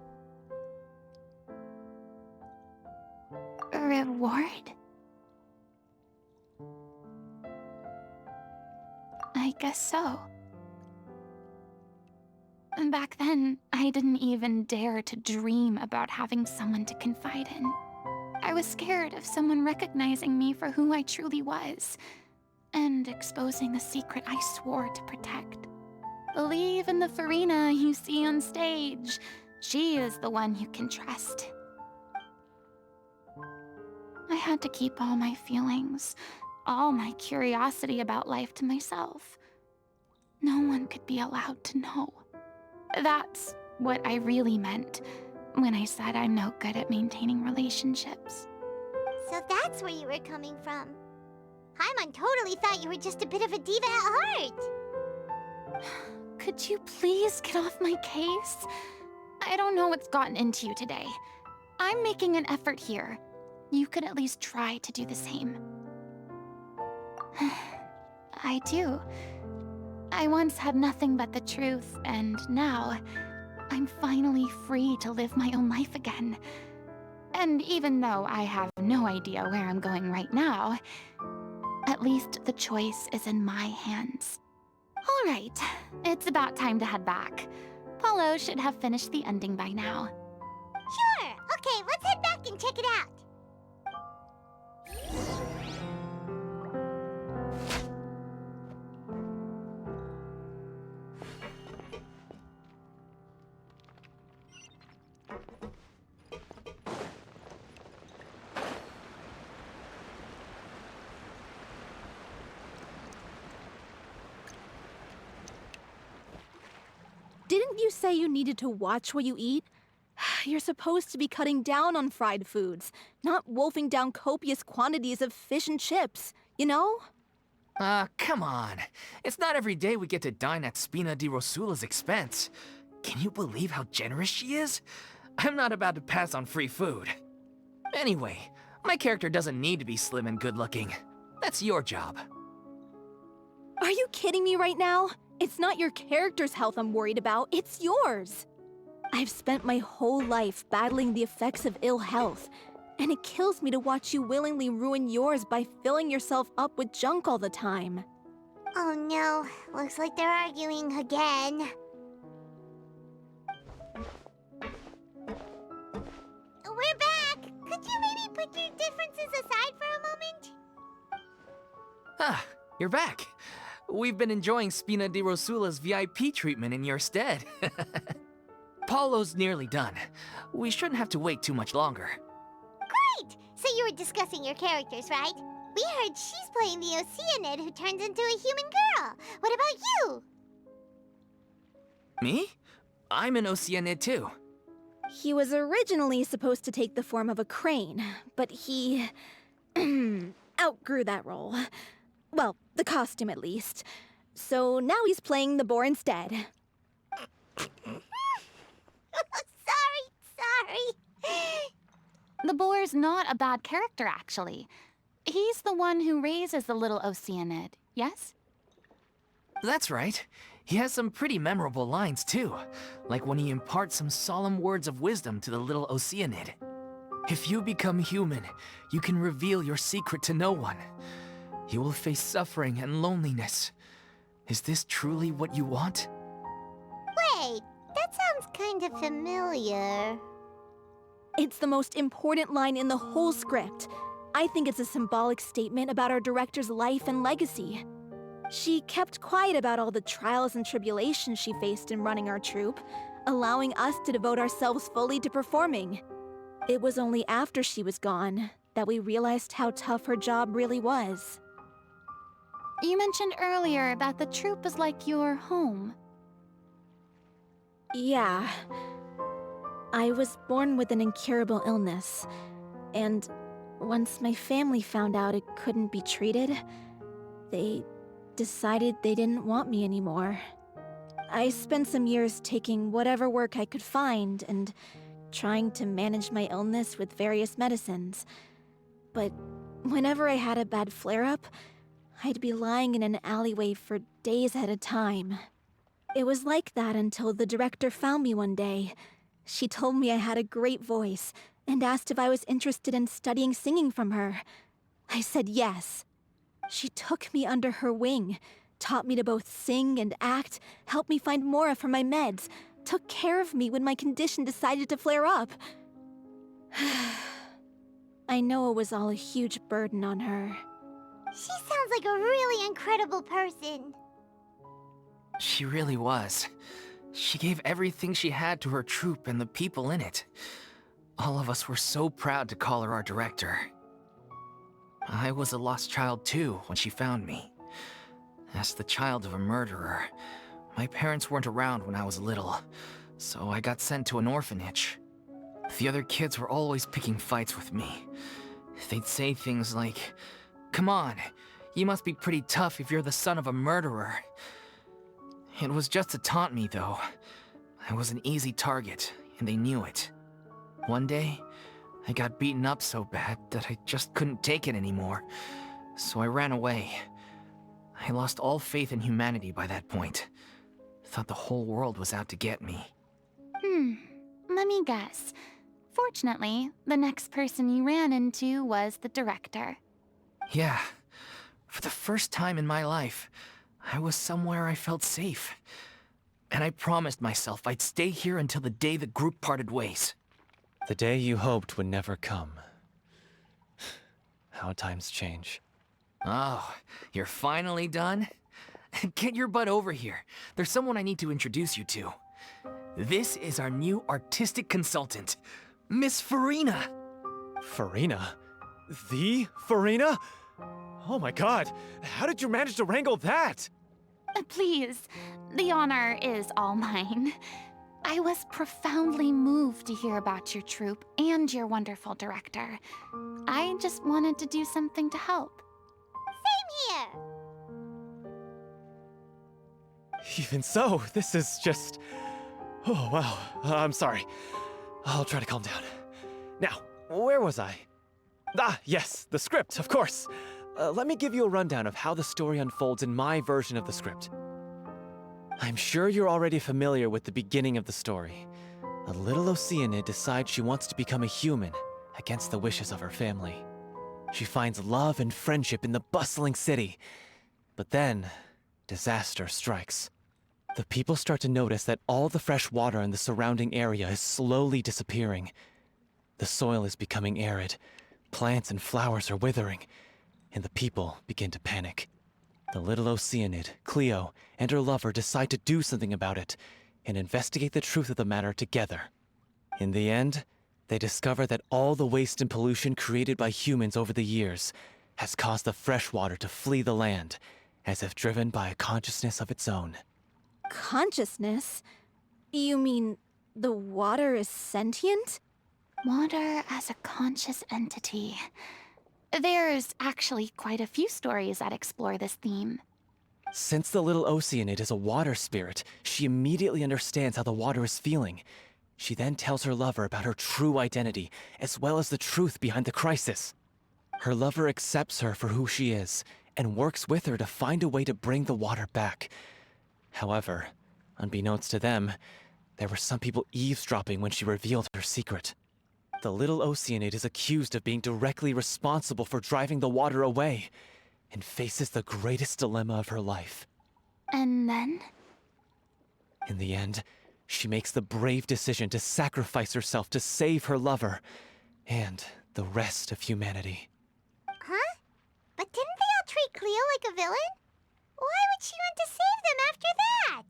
A reward? I guess so. Back then, I didn't even dare to dream about having someone to confide in. I was scared of someone recognizing me for who I truly was, and exposing the secret I swore to protect. Believe in the Furina you see on stage. She is the one you can trust. I had to keep all my feelings, all my curiosity about life to myself. No one could be allowed to know. That's what I really meant when I said I'm no good at maintaining relationships. So that's where you were coming from. Paimon totally thought you were just a bit of a diva at heart. Could you please get off my case? I don't know what's gotten into you today. I'm making an effort here. You could at least try to do the same. I do. I once had nothing but the truth, and now I'm finally free to live my own life again. And even though I have no idea where I'm going right now, at least the choice is in my hands. All right, it's about time to head back. Paulo should have finished the ending by now. Sure. Okay, let's head back and check it out. Didn't you say you needed to watch what you eat? You're supposed to be cutting down on fried foods, not wolfing down copious quantities of fish and chips, you know? Come on. It's not every day we get to dine at Spina di Rosula's expense. Can you believe how generous she is? I'm not about to pass on free food. Anyway, my character doesn't need to be slim and good-looking. That's your job. Are you kidding me right now? It's not your character's health I'm worried about, it's yours. I've spent my whole life battling the effects of ill health, and it kills me to watch you willingly ruin yours by filling yourself up with junk all the time. Oh no, looks like they're arguing again. We're back! Could you maybe put your differences aside for a moment? Ah, you're back. We've been enjoying Spina di Rosula's VIP treatment in your stead. Paulo's nearly done. We shouldn't have to wait too much longer. Great! So you were discussing your characters, right? We heard she's playing the Oceanid who turns into a human girl. What about you? Me? I'm an Oceanid too. He was originally supposed to take the form of a crane, but he outgrew that role. Well, the costume at least. So now he's playing the boar instead. Sorry. The boar's not a bad character, actually. He's the one who raises the Little Oceanid, yes? That's right. He has some pretty memorable lines, too. Like when he imparts some solemn words of wisdom to the Little Oceanid. If you become human, you can reveal your secret to no one. You will face suffering and loneliness. Is this truly what you want? Wait, that sounds kind of familiar. It's the most important line in the whole script. I think it's a symbolic statement about our director's life and legacy. She kept quiet about all the trials and tribulations she faced in running our troupe, allowing us to devote ourselves fully to performing. It was only after she was gone that we realized how tough her job really was. You mentioned earlier that the troupe is like your home. Yeah. I was born with an incurable illness, and once my family found out it couldn't be treated, they decided they didn't want me anymore. I spent some years taking whatever work I could find and trying to manage my illness with various medicines. But whenever I had a bad flare-up, I'd be lying in an alleyway for days at a time. It was like that until the director found me one day. She told me I had a great voice and asked if I was interested in studying singing from her. I said yes. She took me under her wing, taught me to both sing and act, helped me find Mora for my meds, took care of me when my condition decided to flare up. I know it was all a huge burden on her. She sounds like a really incredible person. She really was. She gave everything she had to her troupe and the people in it. All of us were so proud to call her our director. I was a lost child too when she found me. As the child of a murderer, my parents weren't around when I was little, so I got sent to an orphanage. The other kids were always picking fights with me. They'd say things like, "Come on, you must be pretty tough if you're the son of a murderer." It was just to taunt me, though. I was an easy target, and they knew it. One day, I got beaten up so bad that I just couldn't take it anymore, so I ran away. I lost all faith in humanity by that point. Thought the whole world was out to get me. Let me guess. Fortunately, the next person you ran into was the director. Yeah. For the first time in my life, I was somewhere I felt safe. And I promised myself I'd stay here until the day the group parted ways. The day you hoped would never come. How times change. Oh, you're finally done? Get your butt over here. There's someone I need to introduce you to. This is our new artistic consultant, Miss Furina. Furina? The Furina? Oh my god, how did you manage to wrangle that? Please, the honor is all mine. I was profoundly moved to hear about your troupe and your wonderful director. I just wanted to do something to help. Same here. Even so, this is just... Oh, wow. I'm sorry. I'll try to calm down. Now, where was I? Ah, yes, the script, of course. Let me give you a rundown of how the story unfolds in my version of the script. I'm sure you're already familiar with the beginning of the story. A little Oceanid decides she wants to become a human against the wishes of her family. She finds love and friendship in the bustling city. But then, disaster strikes. The people start to notice that all the fresh water in the surrounding area is slowly disappearing. The soil is becoming arid, plants and flowers are withering, and the people begin to panic. The little Oceanid, Cleo, and her lover decide to do something about it and investigate the truth of the matter together. In the end, they discover that all the waste and pollution created by humans over the years has caused the fresh water to flee the land, as if driven by a consciousness of its own. Consciousness? You mean the water is sentient? Water as a conscious entity. There's actually quite a few stories that explore this theme. Since the little Oceanid is a water spirit, she immediately understands how the water is feeling. She then tells her lover about her true identity, as well as the truth behind the crisis. Her lover accepts her for who she is and works with her to find a way to bring the water back. However, unbeknownst to them, there were some people eavesdropping when she revealed her secret. The Little Oceanid is accused of being directly responsible for driving the water away and faces the greatest dilemma of her life. And then? In the end, she makes the brave decision to sacrifice herself to save her lover and the rest of humanity. Huh? But didn't they all treat Cleo like a villain? Why would she want to save them after that?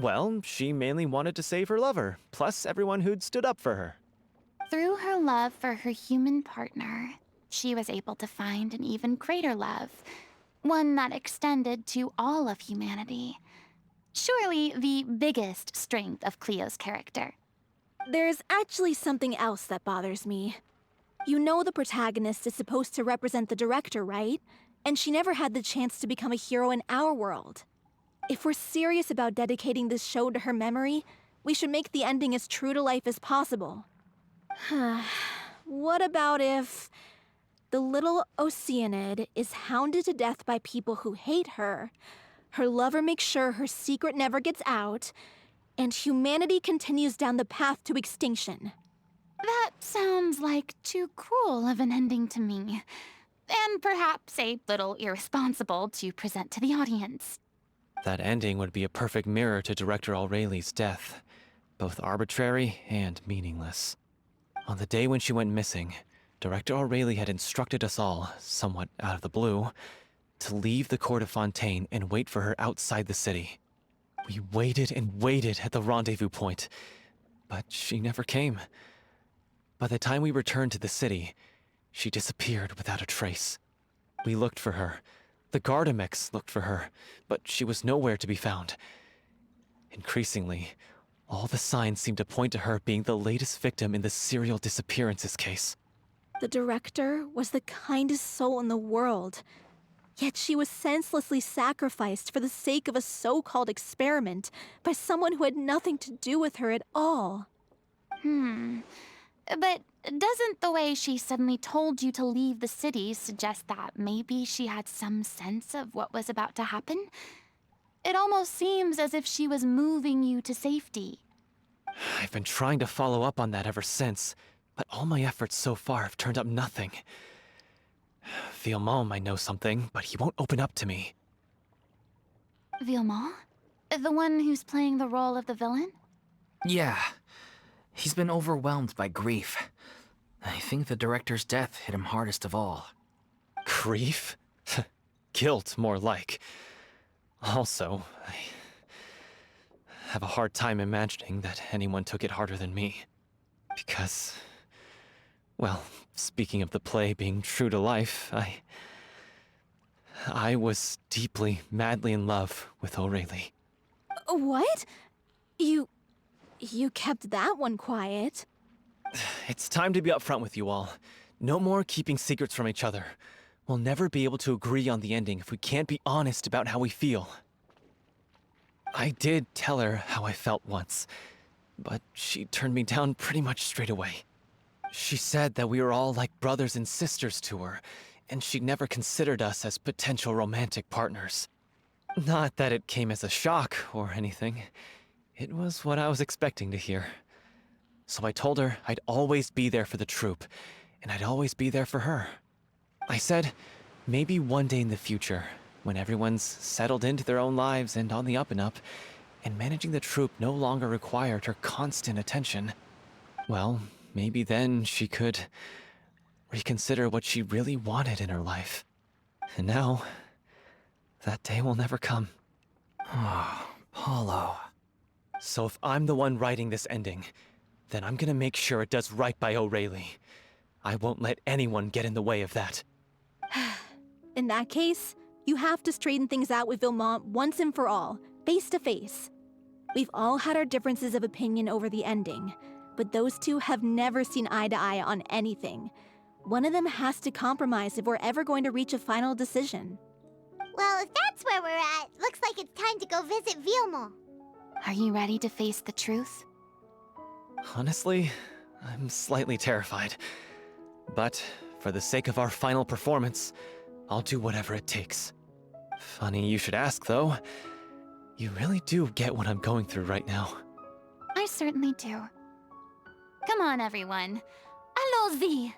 Well, she mainly wanted to save her lover, plus everyone who'd stood up for her. Through her love for her human partner, she was able to find an even greater love, one that extended to all of humanity. Surely the biggest strength of Cleo's character. There's actually something else that bothers me. You know the protagonist is supposed to represent the director, right? And she never had the chance to become a hero in our world. If we're serious about dedicating this show to her memory, we should make the ending as true to life as possible. What about if the Little Oceanid is hounded to death by people who hate her, her lover makes sure her secret never gets out, and humanity continues down the path to extinction? That sounds like too cruel of an ending to me. And perhaps a little irresponsible to present to the audience. That ending would be a perfect mirror to Director Aureli's death, both arbitrary and meaningless. On the day when she went missing, Director Aureli had instructed us all, somewhat out of the blue, to leave the court of Fontaine and wait for her outside the city. We waited and waited at the rendezvous point, but she never came. By the time we returned to the city, she disappeared without a trace. We looked for her. The Gardamex looked for her, but she was nowhere to be found. Increasingly, all the signs seemed to point to her being the latest victim in the serial disappearances case. The director was the kindest soul in the world, yet she was senselessly sacrificed for the sake of a so-called experiment by someone who had nothing to do with her at all. But doesn't the way she suddenly told you to leave the city suggest that maybe she had some sense of what was about to happen? It almost seems as if she was moving you to safety. I've been trying to follow up on that ever since, but all my efforts so far have turned up nothing. Villemont might know something, but he won't open up to me. Villemont? The one who's playing the role of the villain? Yeah. He's been overwhelmed by grief. I think the director's death hit him hardest of all. Grief? Guilt, more like. Also, I have a hard time imagining that anyone took it harder than me. Because, well, speaking of the play being true to life, I was deeply, madly in love with Aureli. What? You kept that one quiet. It's time to be upfront with you all. No more keeping secrets from each other. We'll never be able to agree on the ending if we can't be honest about how we feel. I did tell her how I felt once, but she turned me down pretty much straight away. She said that we were all like brothers and sisters to her, and she never considered us as potential romantic partners. Not that it came as a shock or anything. It was what I was expecting to hear. So I told her I'd always be there for the troupe, and I'd always be there for her. I said, maybe one day in the future, when everyone's settled into their own lives and on the up and up, and managing the troupe no longer required her constant attention, well, maybe then she could reconsider what she really wanted in her life. And now, that day will never come. Oh, Paulo. So if I'm the one writing this ending, then I'm gonna make sure it does right by Aureli. I won't let anyone get in the way of that. In that case, you have to straighten things out with Villemont once and for all, face to face. We've all had our differences of opinion over the ending, but those two have never seen eye to eye on anything. One of them has to compromise if we're ever going to reach a final decision. Well, if that's where we're at, looks like it's time to go visit Villemont. Are you ready to face the truth? Honestly, I'm slightly terrified. But For the sake of our final performance, I'll do whatever it takes. Funny you should ask, though. You really do get what I'm going through right now. I certainly do. Come on, everyone. Allons-y!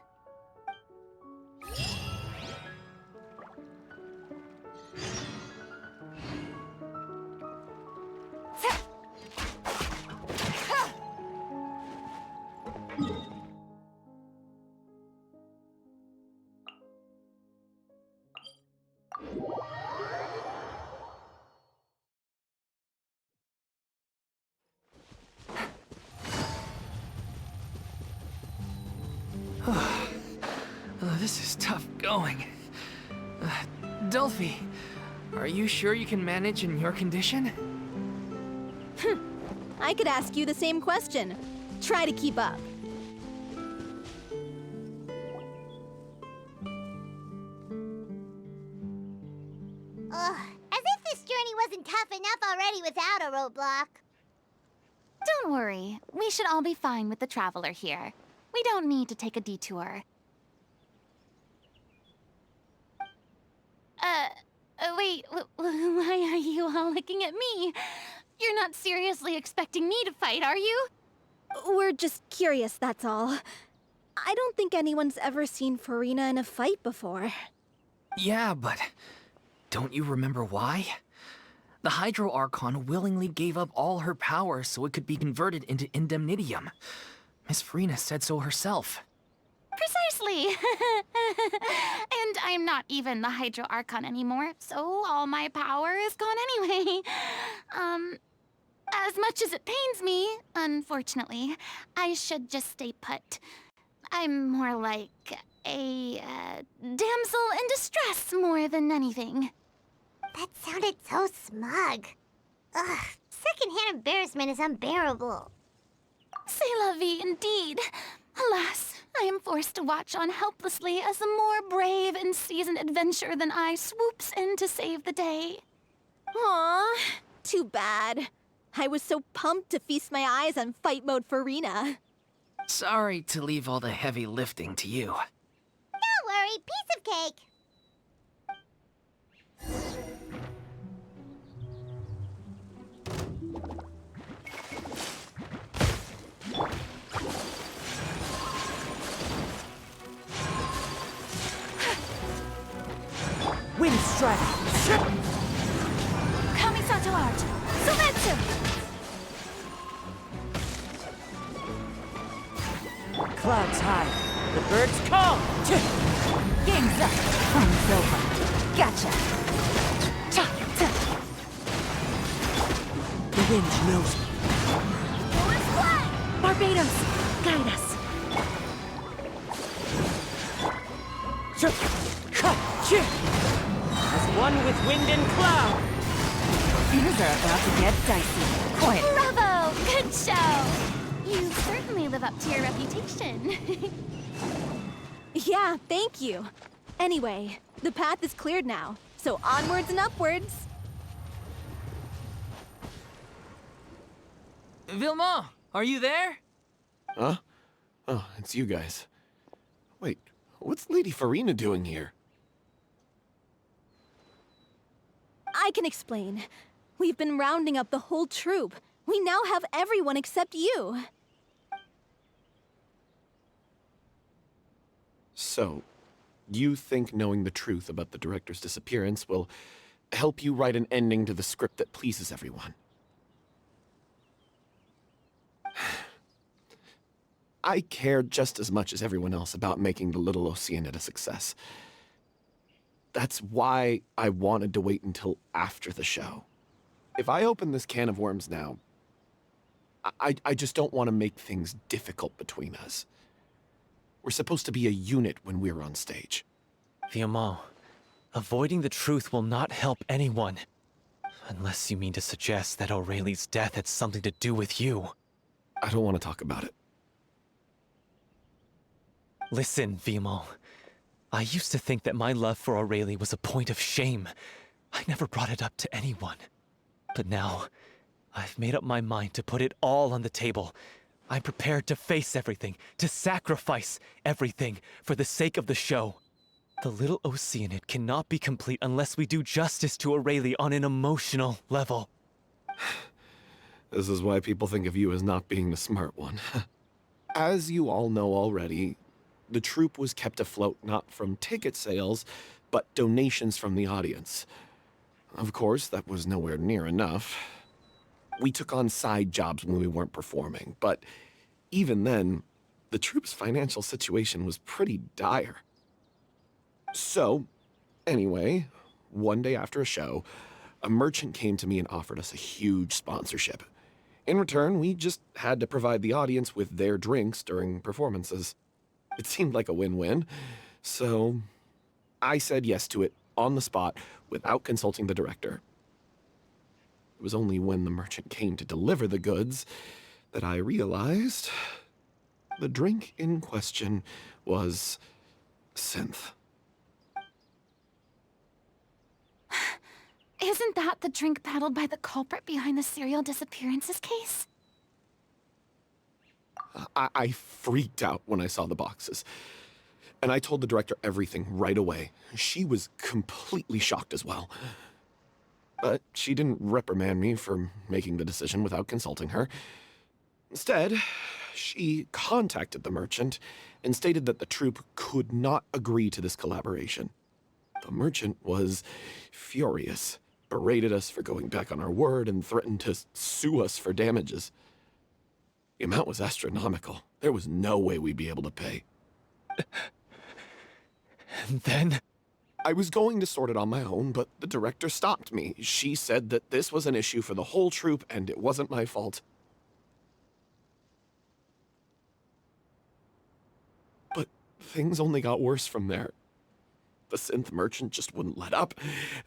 This is tough going. Delphi, are you sure you can manage in your condition? I could ask you the same question. Try to keep up. Ugh, as if this journey wasn't tough enough already without a roadblock. Don't worry. We should all be fine with the traveler here. We don't need to take a detour. Wait, why are you all looking at me? You're not seriously expecting me to fight, are you? We're just curious, that's all. I don't think anyone's ever seen Furina in a fight before. Yeah, but don't you remember why? The Hydro Archon willingly gave up all her power so it could be converted into indemnitium. Miss Furina said so herself. Precisely! And I'm not even the Hydro Archon anymore, so all my power is gone anyway. As much as it pains me, unfortunately, I should just stay put. I'm more like a damsel in distress more than anything. That sounded so smug. Ugh, secondhand embarrassment is unbearable. C'est la vie indeed. Alas, I am forced to watch on helplessly as a more brave and seasoned adventurer than I swoops in to save the day. Aw, too bad. I was so pumped to feast my eyes on fight mode Furina. Sorry to leave all the heavy lifting to you. Don't worry, piece of cake. Wind strike! Kamisato art! Sumetsu! Clouds high. The birds call! Game's up! Fun's over! Gotcha! The wind knows me. Barbados! Guide us! As one with wind and cloud! Things are about to get dicey. Quiet. Bravo! Good show! You certainly live up to your reputation. Yeah, thank you. Anyway, the path is cleared now, so onwards and upwards. Vilma, are you there? Huh? Oh, it's you guys. Wait, what's Lady Furina doing here? I can explain. We've been rounding up the whole troop. We now have everyone except you. So, you think knowing the truth about the director's disappearance will help you write an ending to the script that pleases everyone? I care just as much as everyone else about making the Little Oceanid a success. That's why I wanted to wait until after the show. If I open this can of worms now, I just don't want to make things difficult between us. We're supposed to be a unit when we're on stage. Viamant, avoiding the truth will not help anyone. Unless you mean to suggest that Aurelie's death had something to do with you. I don't want to talk about it. Listen, Viamant. I used to think that my love for Aurelie was a point of shame. I never brought it up to anyone. But now, I've made up my mind to put it all on the table. I'm prepared to face everything, to sacrifice everything for the sake of the show. The Little Oceanid cannot be complete unless we do justice to Aurelie on an emotional level. This is why people think of you as not being the smart one. As you all know already, the troupe was kept afloat not from ticket sales, but donations from the audience. Of course, that was nowhere near enough. We took on side jobs when we weren't performing, but even then, the troupe's financial situation was pretty dire. So, anyway, one day after a show, a merchant came to me and offered us a huge sponsorship. In return, we just had to provide the audience with their drinks during performances. It seemed like a win-win, so I said yes to it on the spot without consulting the director. It was only when the merchant came to deliver the goods that I realized the drink in question was synth. Isn't that the drink peddled by the culprit behind the serial disappearances case? I freaked out when I saw the boxes. And I told the director everything right away. She was completely shocked as well. But she didn't reprimand me for making the decision without consulting her. Instead, she contacted the merchant and stated that the troupe could not agree to this collaboration. The merchant was furious, berated us for going back on our word, and threatened to sue us for damages. The amount was astronomical. There was no way we'd be able to pay. And then? I was going to sort it on my own, but the director stopped me. She said that this was an issue for the whole troupe, and it wasn't my fault. But things only got worse from there. The synth merchant just wouldn't let up,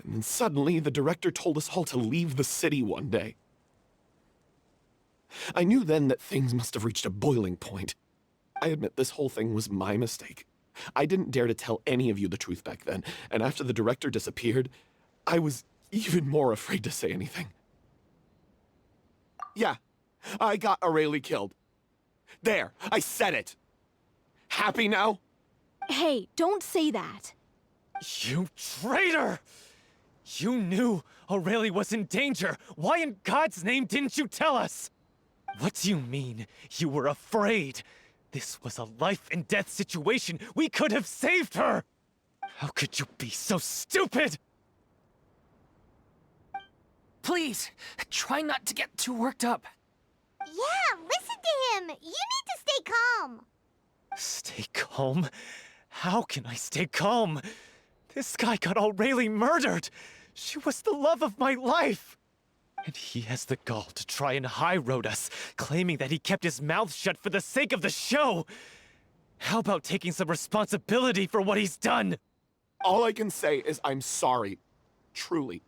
and then suddenly the director told us all to leave the city one day. I knew then that things must have reached a boiling point. I admit this whole thing was my mistake. I didn't dare to tell any of you the truth back then, and after the director disappeared, I was even more afraid to say anything. Yeah, I got Aurelie killed. There, I said it. Happy now? Hey, don't say that. You traitor! You knew Aurelie was in danger. Why in God's name didn't you tell us? What do you mean, you were afraid? This was a life-and-death situation. We could have saved her! How could you be so stupid? Please, try not to get too worked up. Yeah, listen to him. You need to stay calm. Stay calm? How can I stay calm? This guy got Aurelie murdered! She was the love of my life! And he has the gall to try and high-road us, claiming that he kept his mouth shut for the sake of the show! How about taking some responsibility for what he's done? All I can say is I'm sorry. Truly.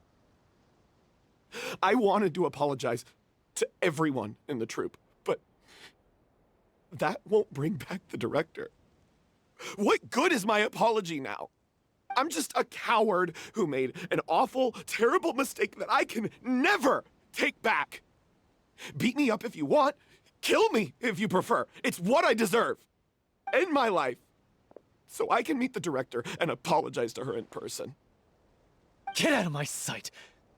I wanted to apologize to everyone in the troupe, but that won't bring back the director. What good is my apology now? I'm just a coward who made an awful, terrible mistake that I can never take back. Beat me up if you want. Kill me if you prefer. It's what I deserve. End my life. So I can meet the director and apologize to her in person. Get out of my sight!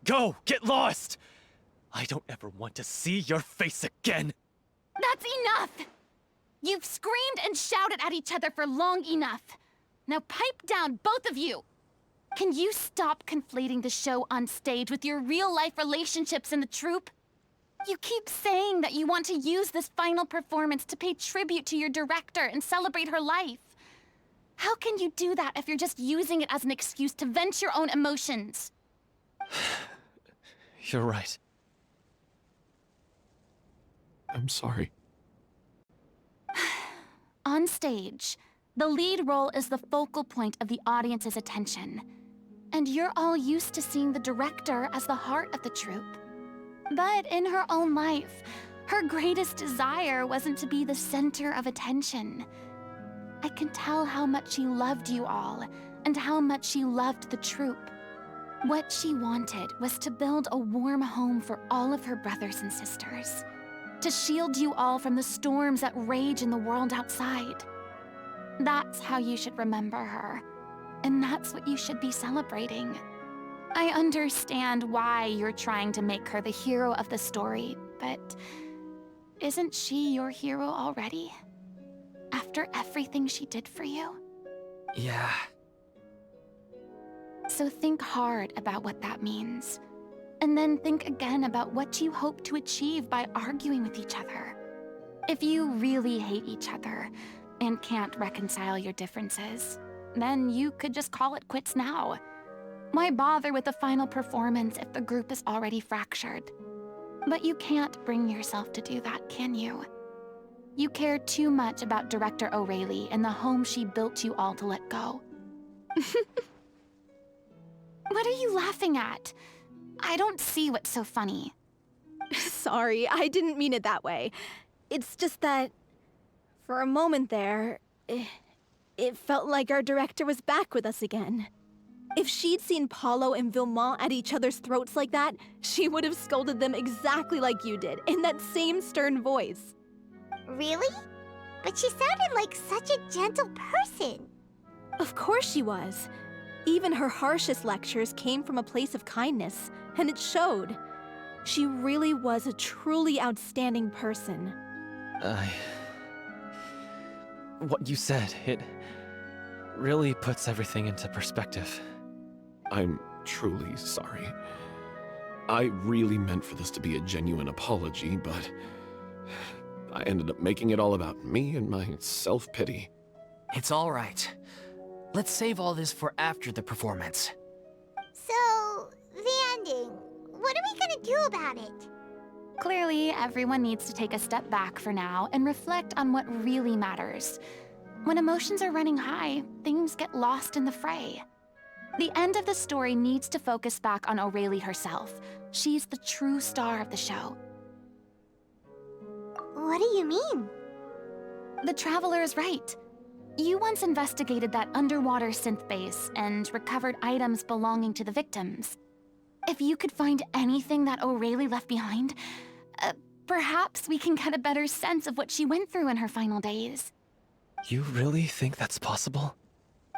Go! Get lost! I don't ever want to see your face again! That's enough! You've screamed and shouted at each other for long enough. Now pipe down, both of you! Can you stop conflating the show on stage with your real-life relationships in the troupe? You keep saying that you want to use this final performance to pay tribute to your director and celebrate her life. How can you do that if you're just using it as an excuse to vent your own emotions? You're right. I'm sorry. On stage, the lead role is the focal point of the audience's attention. And you're all used to seeing the director as the heart of the troupe. But in her own life, her greatest desire wasn't to be the center of attention. I can tell how much she loved you all, and how much she loved the troupe. What she wanted was to build a warm home for all of her brothers and sisters. to shield you all from the storms that rage in the world outside. That's how you should remember her, and that's what you should be celebrating. I understand why you're trying to make her the hero of the story, but isn't she your hero already? After everything she did for you? Yeah. So think hard about what that means. And then think again about what you hope to achieve by arguing with each other. If you really hate each other and can't reconcile your differences, then you could just call it quits now. Why bother with the final performance if the group is already fractured? But you can't bring yourself to do that, can you? You care too much about Director O'Reilly and the home she built you all to let go. What are you laughing at? I don't see what's so funny. Sorry, I didn't mean it that way. It's just that, for a moment there, it felt like our director was back with us again. If she'd seen Paulo and Vilmont at each other's throats like that, she would have scolded them exactly like you did, in that same stern voice. Really? But she sounded like such a gentle person. Of course she was. Even her harshest lectures came from a place of kindness, and it showed. She really was a truly outstanding person. What you said, it really puts everything into perspective. I'm truly sorry. I really meant for this to be a genuine apology, but I ended up making it all about me and my self-pity. It's all right. Let's save all this for after the performance. So, the ending. What are we gonna do about it? Clearly, everyone needs to take a step back for now and reflect on what really matters. When emotions are running high, things get lost in the fray. The end of the story needs to focus back on O'Reilly herself. She's the true star of the show. What do you mean? The Traveler is right. You once investigated that underwater synth base and recovered items belonging to the victims. If you could find anything that O'Reilly left behind, perhaps we can get a better sense of what she went through in her final days. You really think that's possible?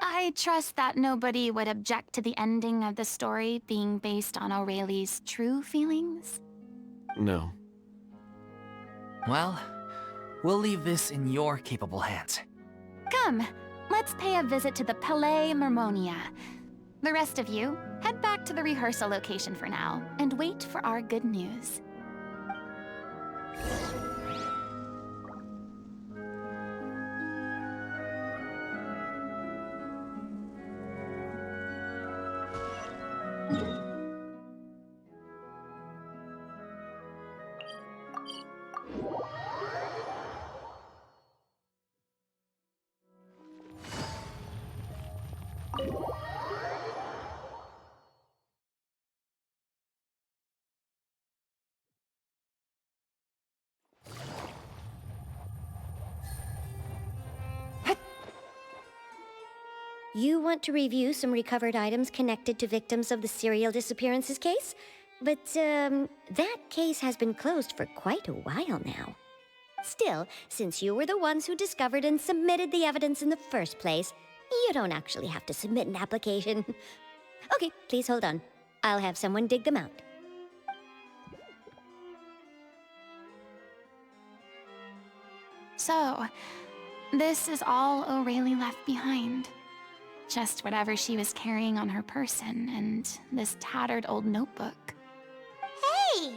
I trust that nobody would object to the ending of the story being based on O'Reilly's true feelings. No. Well, we'll leave this in your capable hands. Come, let's pay a visit to the Palais Mermonia. The rest of you, head back to the rehearsal location for now, and wait for our good news. You want to review some recovered items connected to victims of the serial disappearances case? But, that case has been closed for quite a while now. Still, since you were the ones who discovered and submitted the evidence in the first place, you don't actually have to submit an application. Okay, please hold on. I'll have someone dig them out. So, this is all O'Reilly left behind. Just whatever she was carrying on her person and this tattered old notebook. Hey!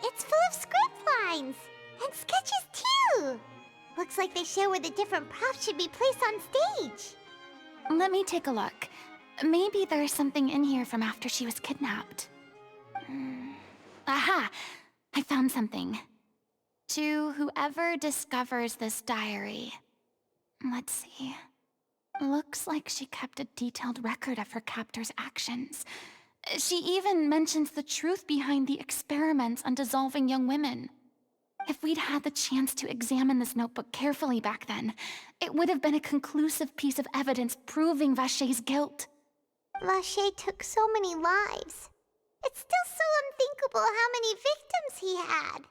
It's full of script lines! And sketches too! Looks like they show where the different props should be placed on stage. Let me take a look. Maybe there's something in here from after she was kidnapped. Aha! I found something. To whoever discovers this diary. Let's see. Looks like she kept a detailed record of her captor's actions. She even mentions the truth behind the experiments on dissolving young women. If we'd had the chance to examine this notebook carefully back then, it would have been a conclusive piece of evidence proving Vachey's guilt. Vachey took so many lives. It's still so unthinkable how many victims he had.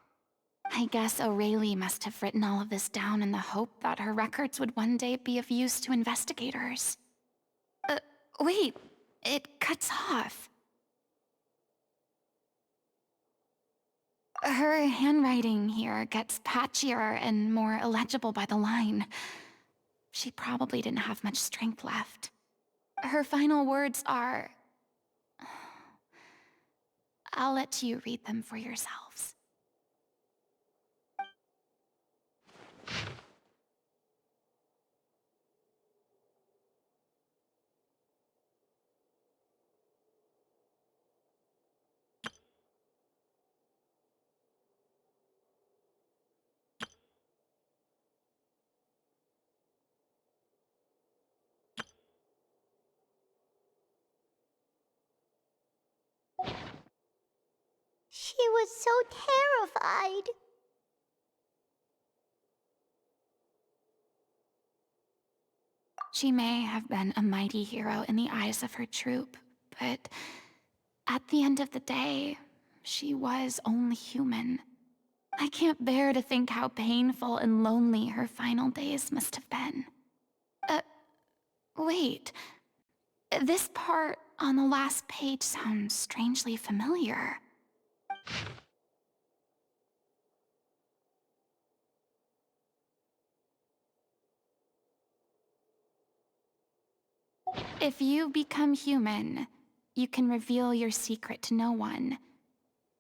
I guess O'Reilly must have written all of this down in the hope that her records would one day be of use to investigators. Wait, it cuts off. Her handwriting here gets patchier and more illegible by the line. She probably didn't have much strength left. Her final words are... I'll let you read them for yourselves. She was so terrified. She may have been a mighty hero in the eyes of her troop, but at the end of the day, she was only human. I can't bear to think how painful and lonely her final days must have been. Wait. This part on the last page sounds strangely familiar. If you become human, you can reveal your secret to no one.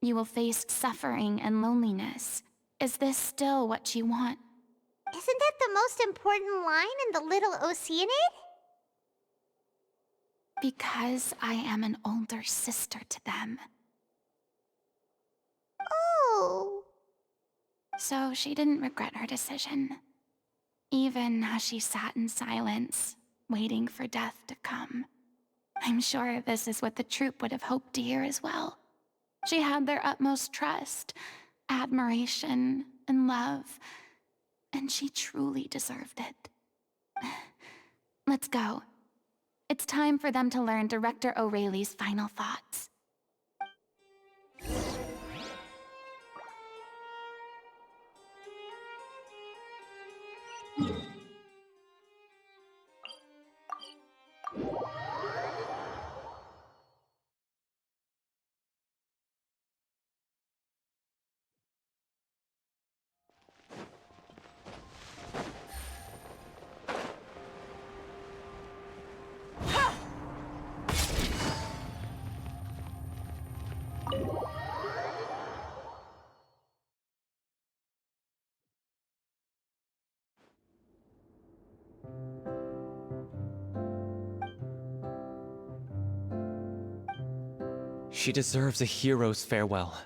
You will face suffering and loneliness. Is this still what you want? Isn't that the most important line in the Little Oceanid? Because I am an older sister to them. Oh. So she didn't regret her decision. Even as she sat in silence, waiting for death to come. I'm sure this is what the troupe would have hoped to hear as well. She had their utmost trust, admiration, and love, and she truly deserved it. Let's go. It's time for them to learn Director O'Reilly's final thoughts. She deserves a hero's farewell.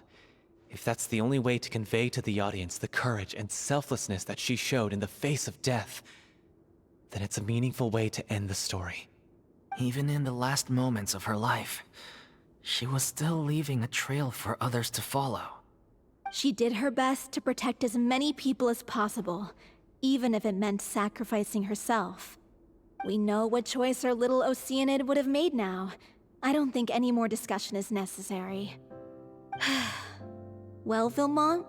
If that's the only way to convey to the audience the courage and selflessness that she showed in the face of death, then it's a meaningful way to end the story. Even in the last moments of her life, she was still leaving a trail for others to follow. She did her best to protect as many people as possible, even if it meant sacrificing herself. We know what choice our Little Oceanid would have made now. I don't think any more discussion is necessary. Well, Vilmont,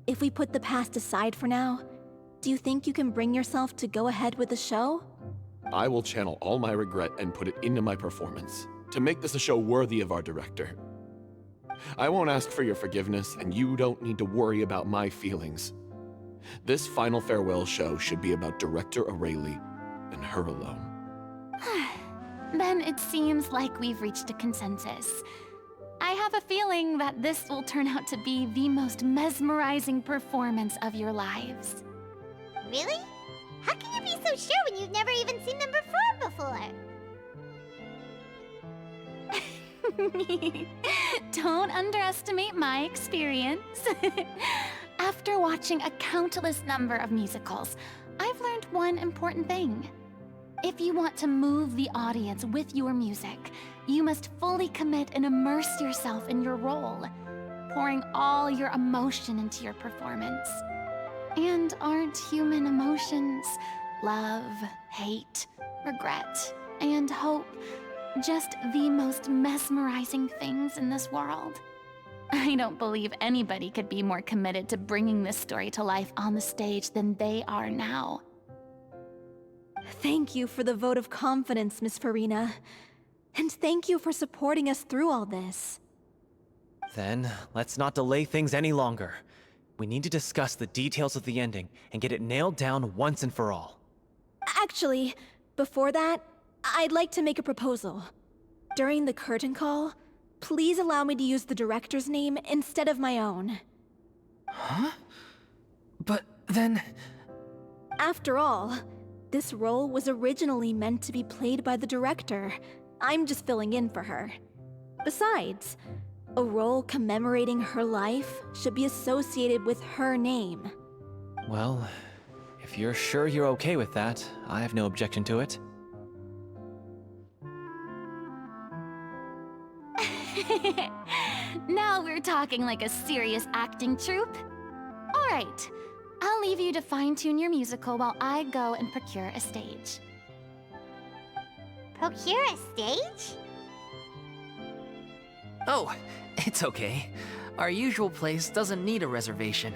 if we put the past aside for now, do you think you can bring yourself to go ahead with the show? I will channel all my regret and put it into my performance, to make this a show worthy of our director. I won't ask for your forgiveness, and you don't need to worry about my feelings. This final farewell show should be about Director O'Reilly and her alone. Then it seems like we've reached a consensus. I have a feeling that this will turn out to be the most mesmerizing performance of your lives. Really? How can you be so sure when you've never even seen them perform before? Don't underestimate my experience. After watching a countless number of musicals, I've learned one important thing. If you want to move the audience with your music, you must fully commit and immerse yourself in your role, pouring all your emotion into your performance. And aren't human emotions, love, hate, regret, and hope, just the most mesmerizing things in this world? I don't believe anybody could be more committed to bringing this story to life on the stage than they are now. Thank you for the vote of confidence, Miss Furina. And thank you for supporting us through all this. Then, let's not delay things any longer. We need to discuss the details of the ending and get it nailed down once and for all. Actually, before that, I'd like to make a proposal. During the curtain call, please allow me to use the director's name instead of my own. Huh? But then... After all, this role was originally meant to be played by the director. I'm just filling in for her. Besides, a role commemorating her life should be associated with her name. Well, if you're sure you're okay with that, I have no objection to it. Now we're talking like a serious acting troupe. All right, I'll leave you to fine-tune your musical while I go and procure a stage. Procure a stage? Oh, it's okay. Our usual place doesn't need a reservation.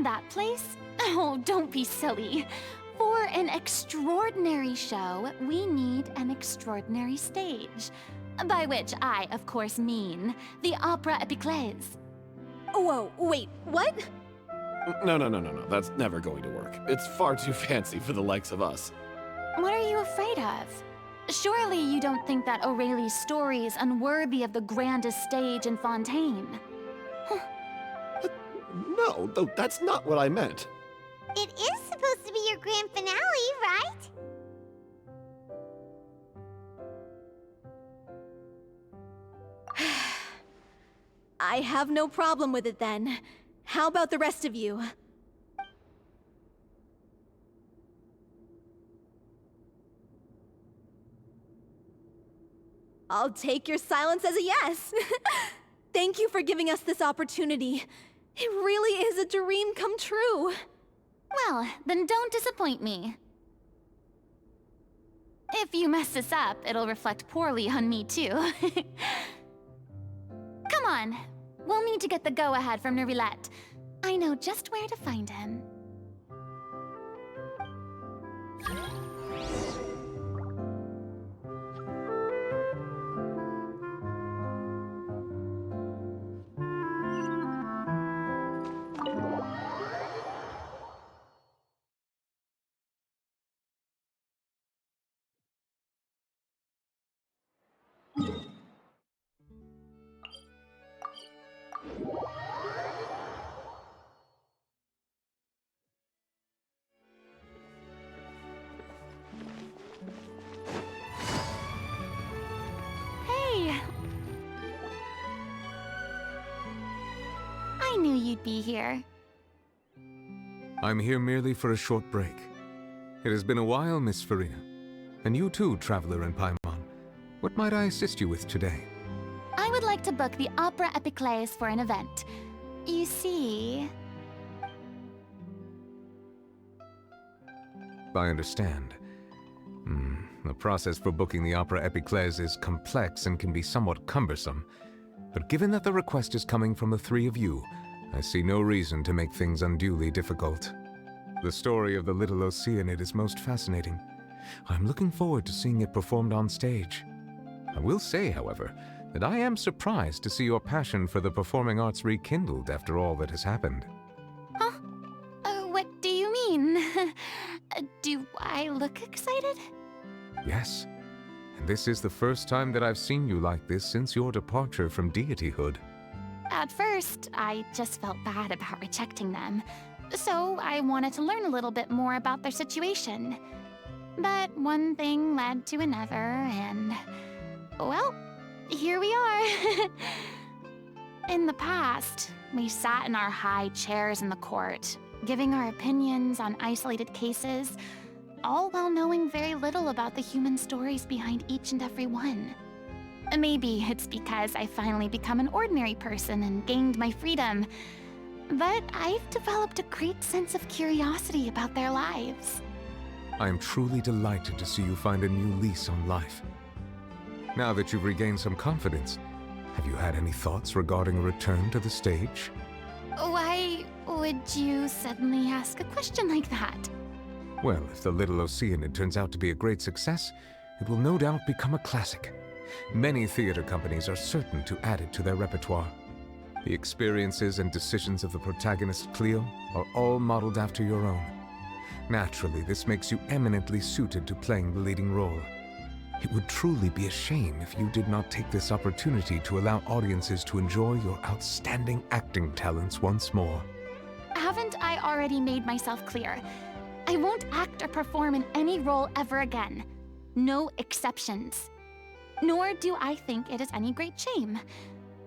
That place? Oh, don't be silly. For an extraordinary show, we need an extraordinary stage. By which I, of course, mean the Opera Epiclese. Whoa, wait, what? No. That's never going to work. It's far too fancy for the likes of us. What are you afraid of? Surely you don't think that Aurelie's story is unworthy of the grandest stage in Fontaine. No, that's not what I meant. It is supposed to be your grand finale, right? I have no problem with it then. How about the rest of you? I'll take your silence as a yes. Thank you for giving us this opportunity. It really is a dream come true. Well, then don't disappoint me. If you mess this up, it'll reflect poorly on me too. Come on, we'll need to get the go-ahead from Nerilette. I know just where to find him. I knew you'd be here. I'm here merely for a short break. It has been a while, Miss Furina. And you too, Traveler in Paimon. What might I assist you with today? I would like to book the Opera Epiclese for an event. You see... I understand. The process for booking the Opera Epiclese is complex and can be somewhat cumbersome. But given that the request is coming from the three of you, I see no reason to make things unduly difficult. The story of the Little Oceanid is most fascinating. I'm looking forward to seeing it performed on stage. I will say, however, that I am surprised to see your passion for the performing arts rekindled after all that has happened. Huh? What do you mean? Do I look excited? Yes. And this is the first time that I've seen you like this since your departure from deityhood. At first, I just felt bad about rejecting them. So I wanted to learn a little bit more about their situation. But one thing led to another, and... well, here we are. In the past, we sat in our high chairs in the court, giving our opinions on isolated cases, all while knowing very little about the human stories behind each and every one. Maybe it's because I finally become an ordinary person and gained my freedom, but I've developed a great sense of curiosity about their lives. I am truly delighted to see you find a new lease on life. Now that you've regained some confidence, Have you had any thoughts regarding a return to the stage? Why would you suddenly ask a question like that? Well, if the Little Oceanid turns out to be a great success, it will no doubt become a classic. Many theater companies are certain to add it to their repertoire. The experiences and decisions of the protagonist Cleo are all modeled after your own. Naturally, this makes you eminently suited to playing the leading role. It would truly be a shame if you did not take this opportunity to allow audiences to enjoy your outstanding acting talents once more. Haven't I already made myself clear? I won't act or perform in any role ever again. No exceptions. Nor do I think it is any great shame.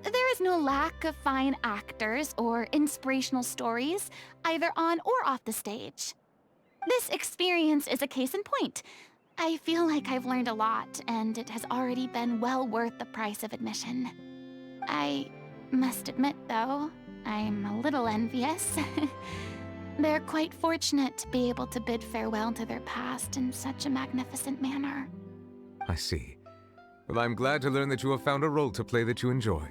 There is no lack of fine actors or inspirational stories, either on or off the stage. This experience is a case in point. I feel like I've learned a lot, and it has already been well worth the price of admission. I must admit, though, I'm a little envious. They're quite fortunate to be able to bid farewell to their past in such a magnificent manner. I see. Well, I'm glad to learn that you have found a role to play that you enjoy,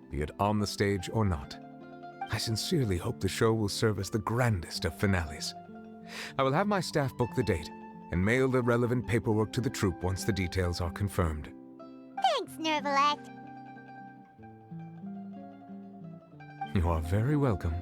be it on the stage or not. I sincerely hope the show will serve as the grandest of finales. I will have my staff book the date and mail the relevant paperwork to the troupe once the details are confirmed. Thanks, Nervalette. You are very welcome.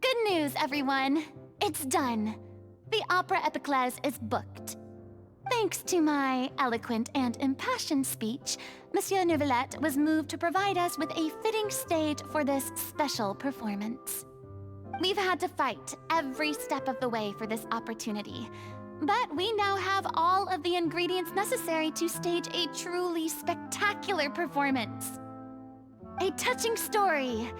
Good news, everyone. It's done. The Opera Epiclese is booked. Thanks to my eloquent and impassioned speech, Monsieur Neuvillette was moved to provide us with a fitting stage for this special performance. We've had to fight every step of the way for this opportunity, but we now have all of the ingredients necessary to stage a truly spectacular performance. A touching story,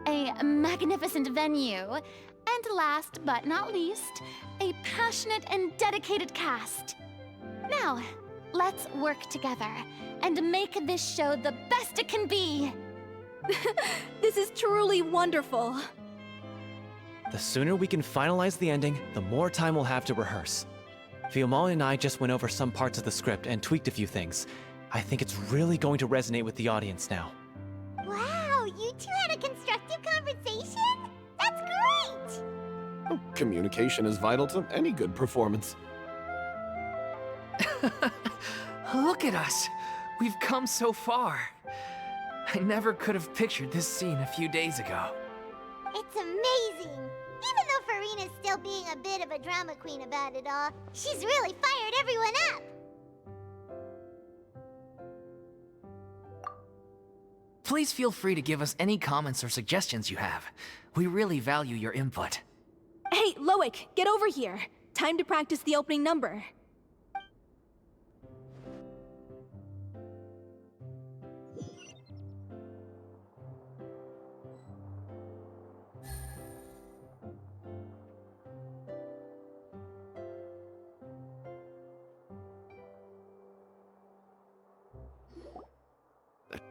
a magnificent venue, and last but not least, a passionate and dedicated cast. Now, let's work together and make this show the best it can be. This is truly wonderful. The sooner we can finalize the ending, the more time we'll have to rehearse. Fiumali and I just went over some parts of the script and tweaked a few things. I think it's really going to resonate with the audience now. Wow, you two had a constructive conversation? That's great! Oh, communication is vital to any good performance. Look at us! We've come so far. I never could have pictured this scene a few days ago. It's amazing! Even though Furina's still being a bit of a drama queen about it all, she's really fired everyone up! Please feel free to give us any comments or suggestions you have. We really value your input. Hey, Loic, get over here. Time to practice the opening number.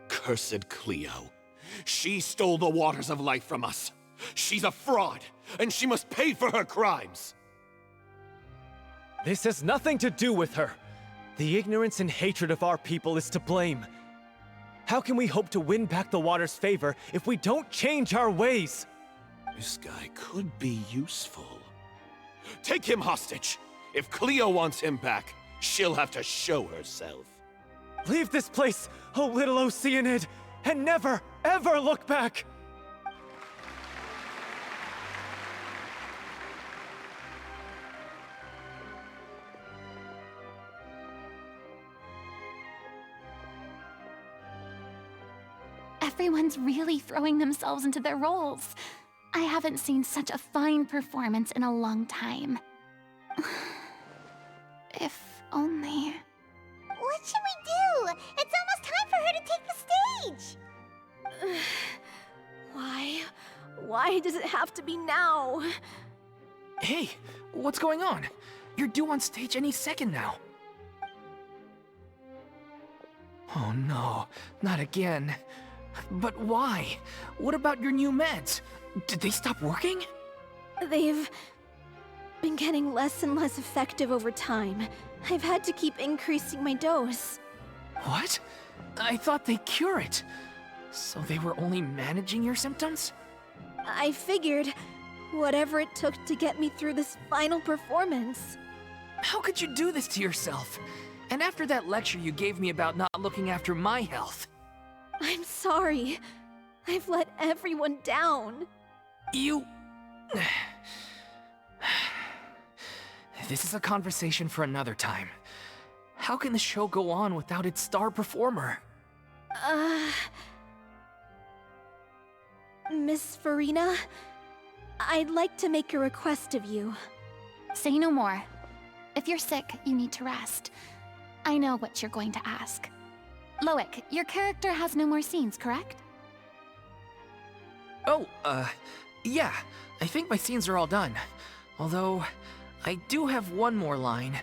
Cursed Cleo. She stole the waters of life from us. She's a fraud, and she must pay for her crimes. This has nothing to do with her. The ignorance and hatred of our people is to blame. How can we hope to win back the water's favor if we don't change our ways? This guy could be useful. Take him hostage. If Cleo wants him back, she'll have to show herself. Leave this place, oh Little Oceanid, and never, ever look back! Everyone's really throwing themselves into their roles. I haven't seen such a fine performance in a long time. If only... What should we do? It's almost time for her to take the stage! Why? Why does it have to be now? Hey, what's going on? You're due on stage any second now. Oh no, not again. But why? What about your new meds? Did they stop working? They've been getting less and less effective over time. I've had to keep increasing my dose. What? I thought they cure it. So they were only managing your symptoms? I figured whatever it took to get me through this final performance. How could you do this to yourself? And after that lecture you gave me about not looking after my health. I'm sorry. I've let everyone down. You... This is a conversation for another time. How can the show go on without its star performer? Miss Furina, I'd like to make a request of you. Say no more. If you're sick, you need to rest. I know what you're going to ask. Loic, your character has no more scenes, correct? Oh, yeah. I think my scenes are all done. Although, I do have one more line.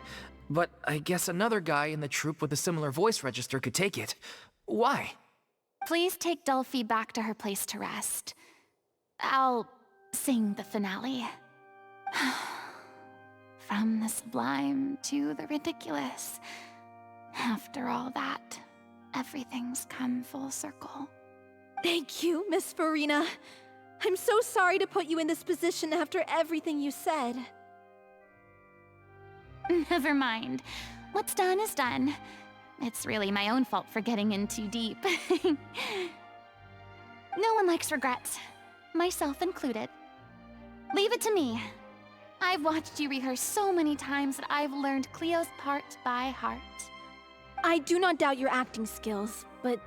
But I guess another guy in the troupe with a similar voice register could take it. Why? Please take Delphi back to her place to rest. I'll sing the finale. From the sublime to the ridiculous. After all that, everything's come full circle. Thank you, Miss Furina. I'm so sorry to put you in this position after everything you said. Never mind. What's done is done. It's really my own fault for getting in too deep. No one likes regrets, myself included. Leave it to me. I've watched you rehearse so many times that I've learned Cleo's part by heart. I do not doubt your acting skills, but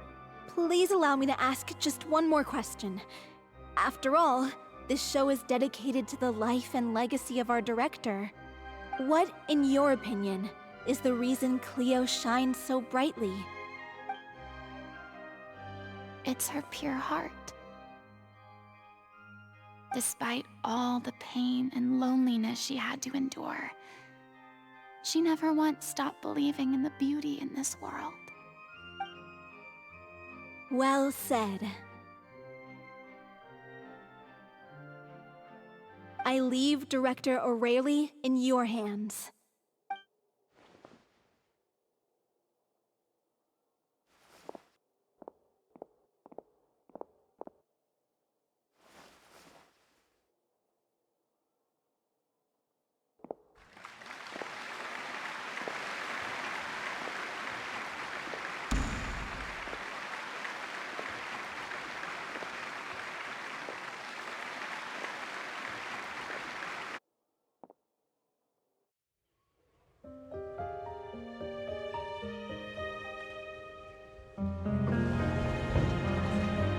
please allow me to ask just one more question. After all, this show is dedicated to the life and legacy of our director. What, in your opinion, is the reason Cleo shines so brightly? It's her pure heart. Despite all the pain and loneliness she had to endure, she never once stopped believing in the beauty in this world. Well said. I leave Director O'Reilly in your hands.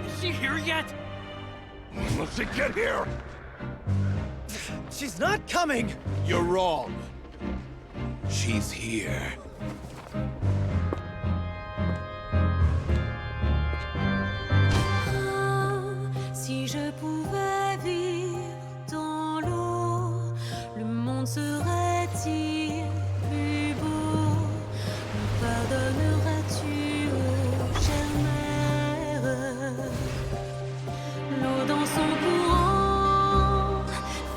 Is she here yet? When will she get here? She's not coming! You're wrong. She's here. Si je pouvais vivre dans l'eau, le monde serait-il plus beau? Me pardonneras-tu, ô chère mère? L'eau dans son courant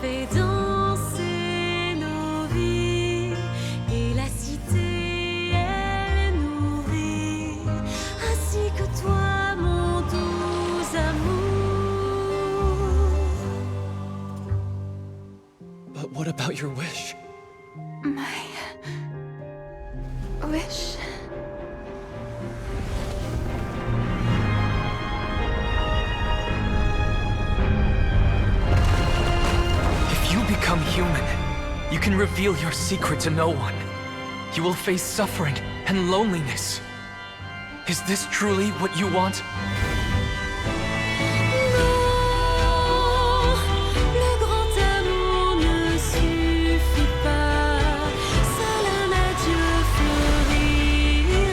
fait danser nos vies, et la cité elle nourrit, ainsi que toi, mon doux amour. But what about your wish? My wish. If you become human, you can reveal your secret to no one. You will face suffering and loneliness. Is this truly what you want? Non, le grand amour ne suffit pas, seul un adieu fleurira.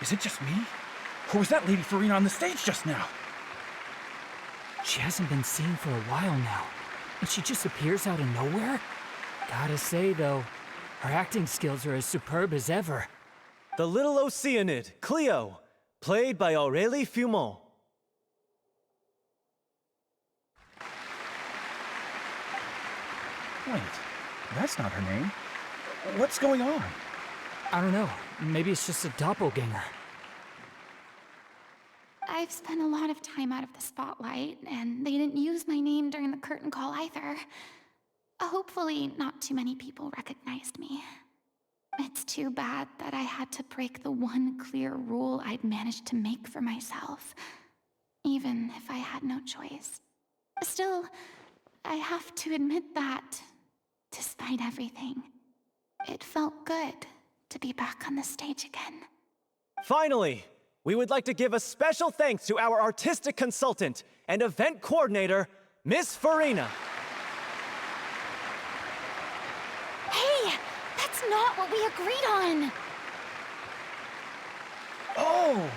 Is it just me? Or was that Lady Furina on the stage just now? She hasn't been seen for a while now, and she just appears out of nowhere? Gotta say, though, her acting skills are as superb as ever. The Little Oceanid, Cleo, played by Aurélie Fumont. Wait, that's not her name. What's going on? I don't know. Maybe it's just a doppelganger. I've spent a lot of time out of the spotlight, and they didn't use my name during the curtain call either. Hopefully, not too many people recognized me. It's too bad that I had to break the one clear rule I'd managed to make for myself, even if I had no choice. Still, I have to admit that, despite everything, it felt good to be back on the stage again. Finally, we would like to give a special thanks to our artistic consultant and event coordinator, Miss Furina. Hey, that's not what we agreed on! Oh,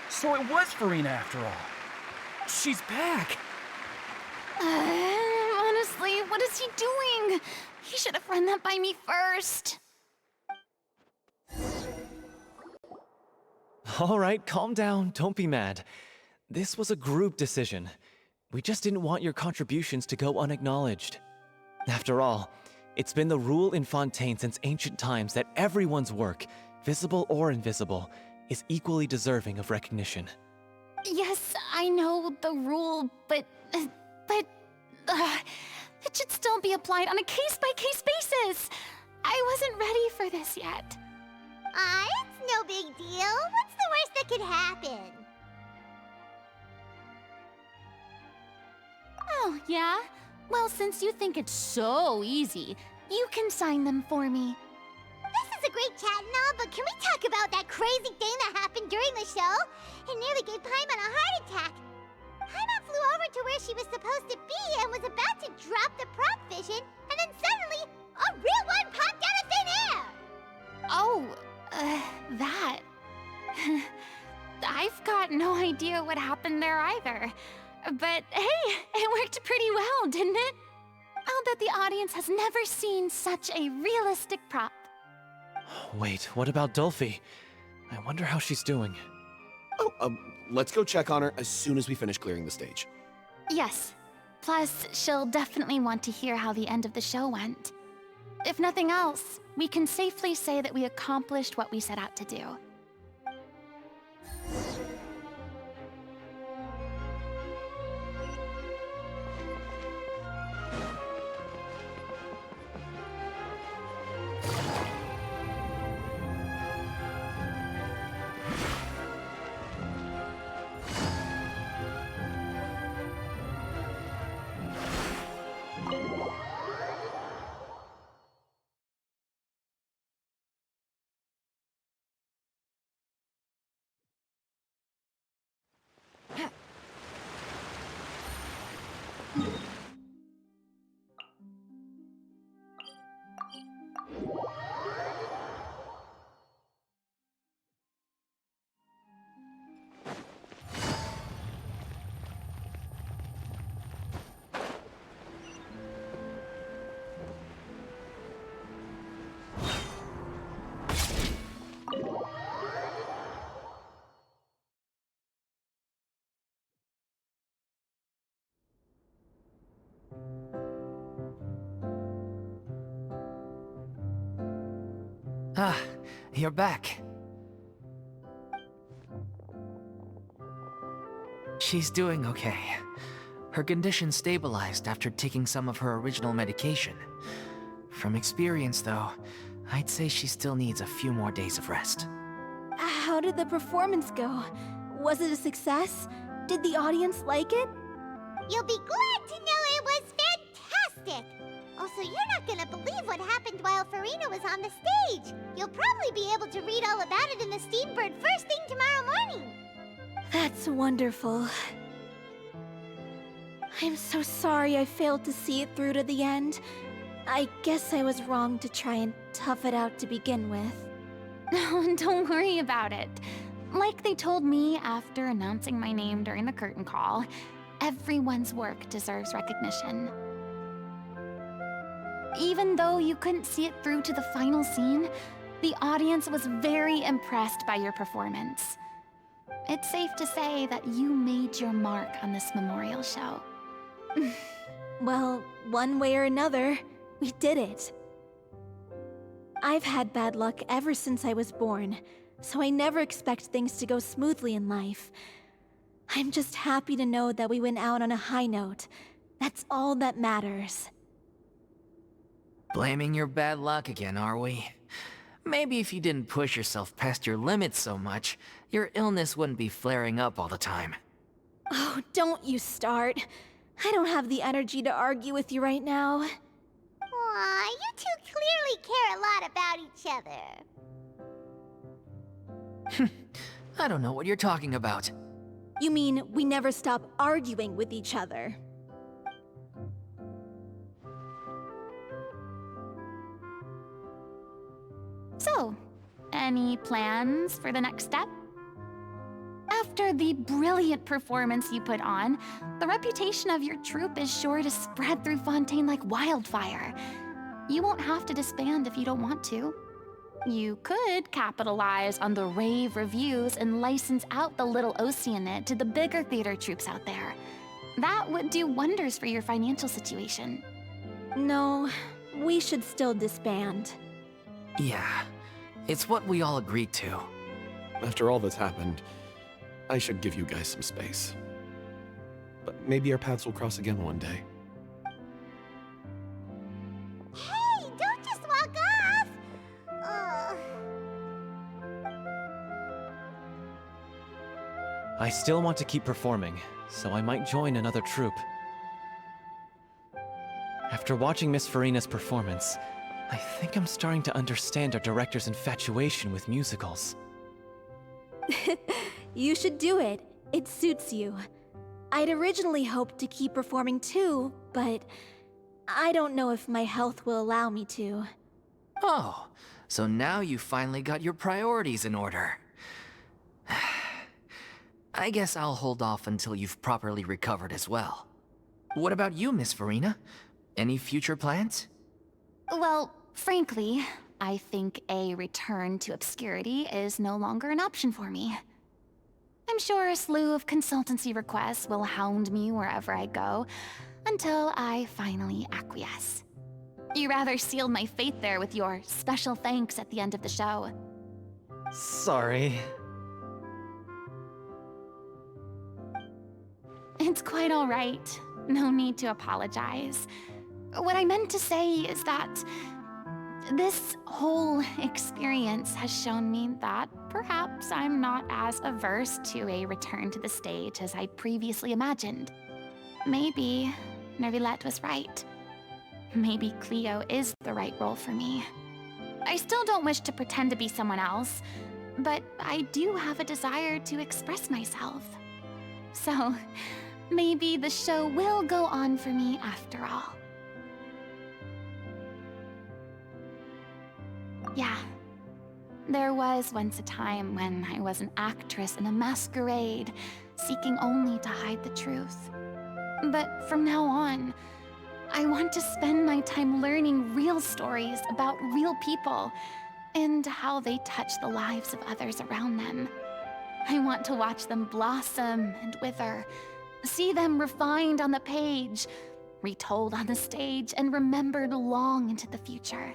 so it was Furina after all. She's back! Honestly, what is he doing? He should have run that by me first. All right, calm down, don't be mad. This was a group decision. We just didn't want your contributions to go unacknowledged. After all, it's been the rule in Fontaine since ancient times that everyone's work, visible or invisible, is equally deserving of recognition. Yes, I know the rule, but it should still be applied on a case-by-case basis. I wasn't ready for this yet. It's no big deal. What's the worst that could happen? Oh, yeah? Well, since you think it's so easy, you can sign them for me. This is a great chat and all, but can we talk about that crazy thing that happened during the show? It nearly gave Paimon a heart attack. Paimon flew over to where she was supposed to be and was about to drop the prop vision, and then suddenly, a real one popped out of thin air! Oh, that. I've got no idea what happened there either. But hey, it worked pretty well, didn't it? I'll bet the audience has never seen such a realistic prop. Wait, what about Dolphy? I wonder how she's doing. Oh, let's go check on her as soon as we finish clearing the stage. Yes. Plus, she'll definitely want to hear how the end of the show went. If nothing else, we can safely say that we accomplished what we set out to do. Ah, you're back. She's doing okay. Her condition stabilized after taking some of her original medication. From experience, though, I'd say she still needs a few more days of rest. How did the performance go? Was it a success? Did the audience like it? You'll be glad to know it was fantastic! Also, you're not gonna believe what happened while Furina was on the stage. You'll probably be able to read all about it in the Steambird first thing tomorrow morning. That's wonderful. I'm so sorry I failed to see it through to the end. I guess I was wrong to try and tough it out to begin with. No, don't worry about it. Like they told me after announcing my name during the curtain call, everyone's work deserves recognition. Even though you couldn't see it through to the final scene, the audience was very impressed by your performance. It's safe to say that you made your mark on this memorial show. Well, one way or another, we did it. I've had bad luck ever since I was born, so I never expect things to go smoothly in life. I'm just happy to know that we went out on a high note. That's all that matters. Blaming your bad luck again, are we? Maybe if you didn't push yourself past your limits so much, your illness wouldn't be flaring up all the time. Oh, don't you start. I don't have the energy to argue with you right now. Aw, you two clearly care a lot about each other. I don't know what you're talking about. You mean we never stop arguing with each other? So, any plans for the next step? After the brilliant performance you put on, the reputation of your troupe is sure to spread through Fontaine like wildfire. You won't have to disband if you don't want to. You could capitalize on the rave reviews and license out the Little Oceanid to the bigger theater troupes out there. That would do wonders for your financial situation. No, we should still disband. Yeah, it's what we all agreed to. After all that's happened, I should give you guys some space. But maybe our paths will cross again one day. Hey, don't just walk off! Ugh. I still want to keep performing, so I might join another troupe. After watching Miss Furina's performance, I think I'm starting to understand our director's infatuation with musicals. You should do it. It suits you. I'd originally hoped to keep performing too, but I don't know if my health will allow me to. Oh, so now you finally got your priorities in order. I guess I'll hold off until you've properly recovered as well. What about you, Miss Furina? Any future plans? Well, frankly, I think a return to obscurity is no longer an option for me. I'm sure a slew of consultancy requests will hound me wherever I go, until I finally acquiesce. You rather sealed my fate there with your special thanks at the end of the show. Sorry. It's quite all right. No need to apologize. What I meant to say is that this whole experience has shown me that perhaps I'm not as averse to a return to the stage as I previously imagined. Maybe Nervilette was right. Maybe Cleo is the right role for me. I still don't wish to pretend to be someone else, but I do have a desire to express myself. So, maybe the show will go on for me after all. Yeah. There was once a time when I was an actress in a masquerade, seeking only to hide the truth. But from now on, I want to spend my time learning real stories about real people and how they touch the lives of others around them. I want to watch them blossom and wither, see them refined on the page, retold on the stage, and remembered long into the future.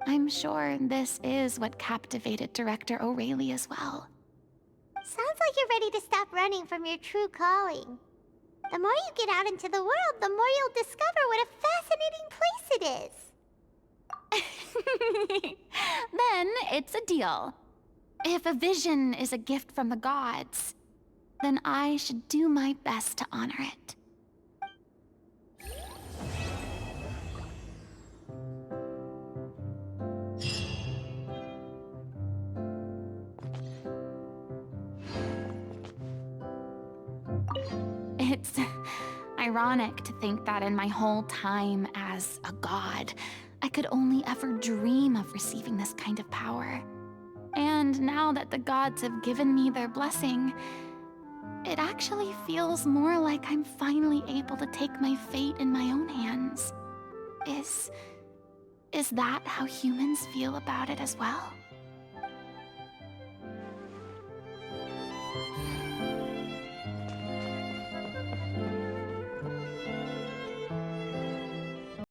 I'm sure this is what captivated director O'Reilly as well. Sounds like you're ready to stop running from your true calling. The more you get out into the world, the more you'll discover what a fascinating place it is. Then it's a deal. If a vision is a gift from the gods, then I should do my best to honor it. It's ironic to think that in my whole time as a god, I could only ever dream of receiving this kind of power. And now that the gods have given me their blessing, it actually feels more like I'm finally able to take my fate in my own hands. Is that how humans feel about it as well?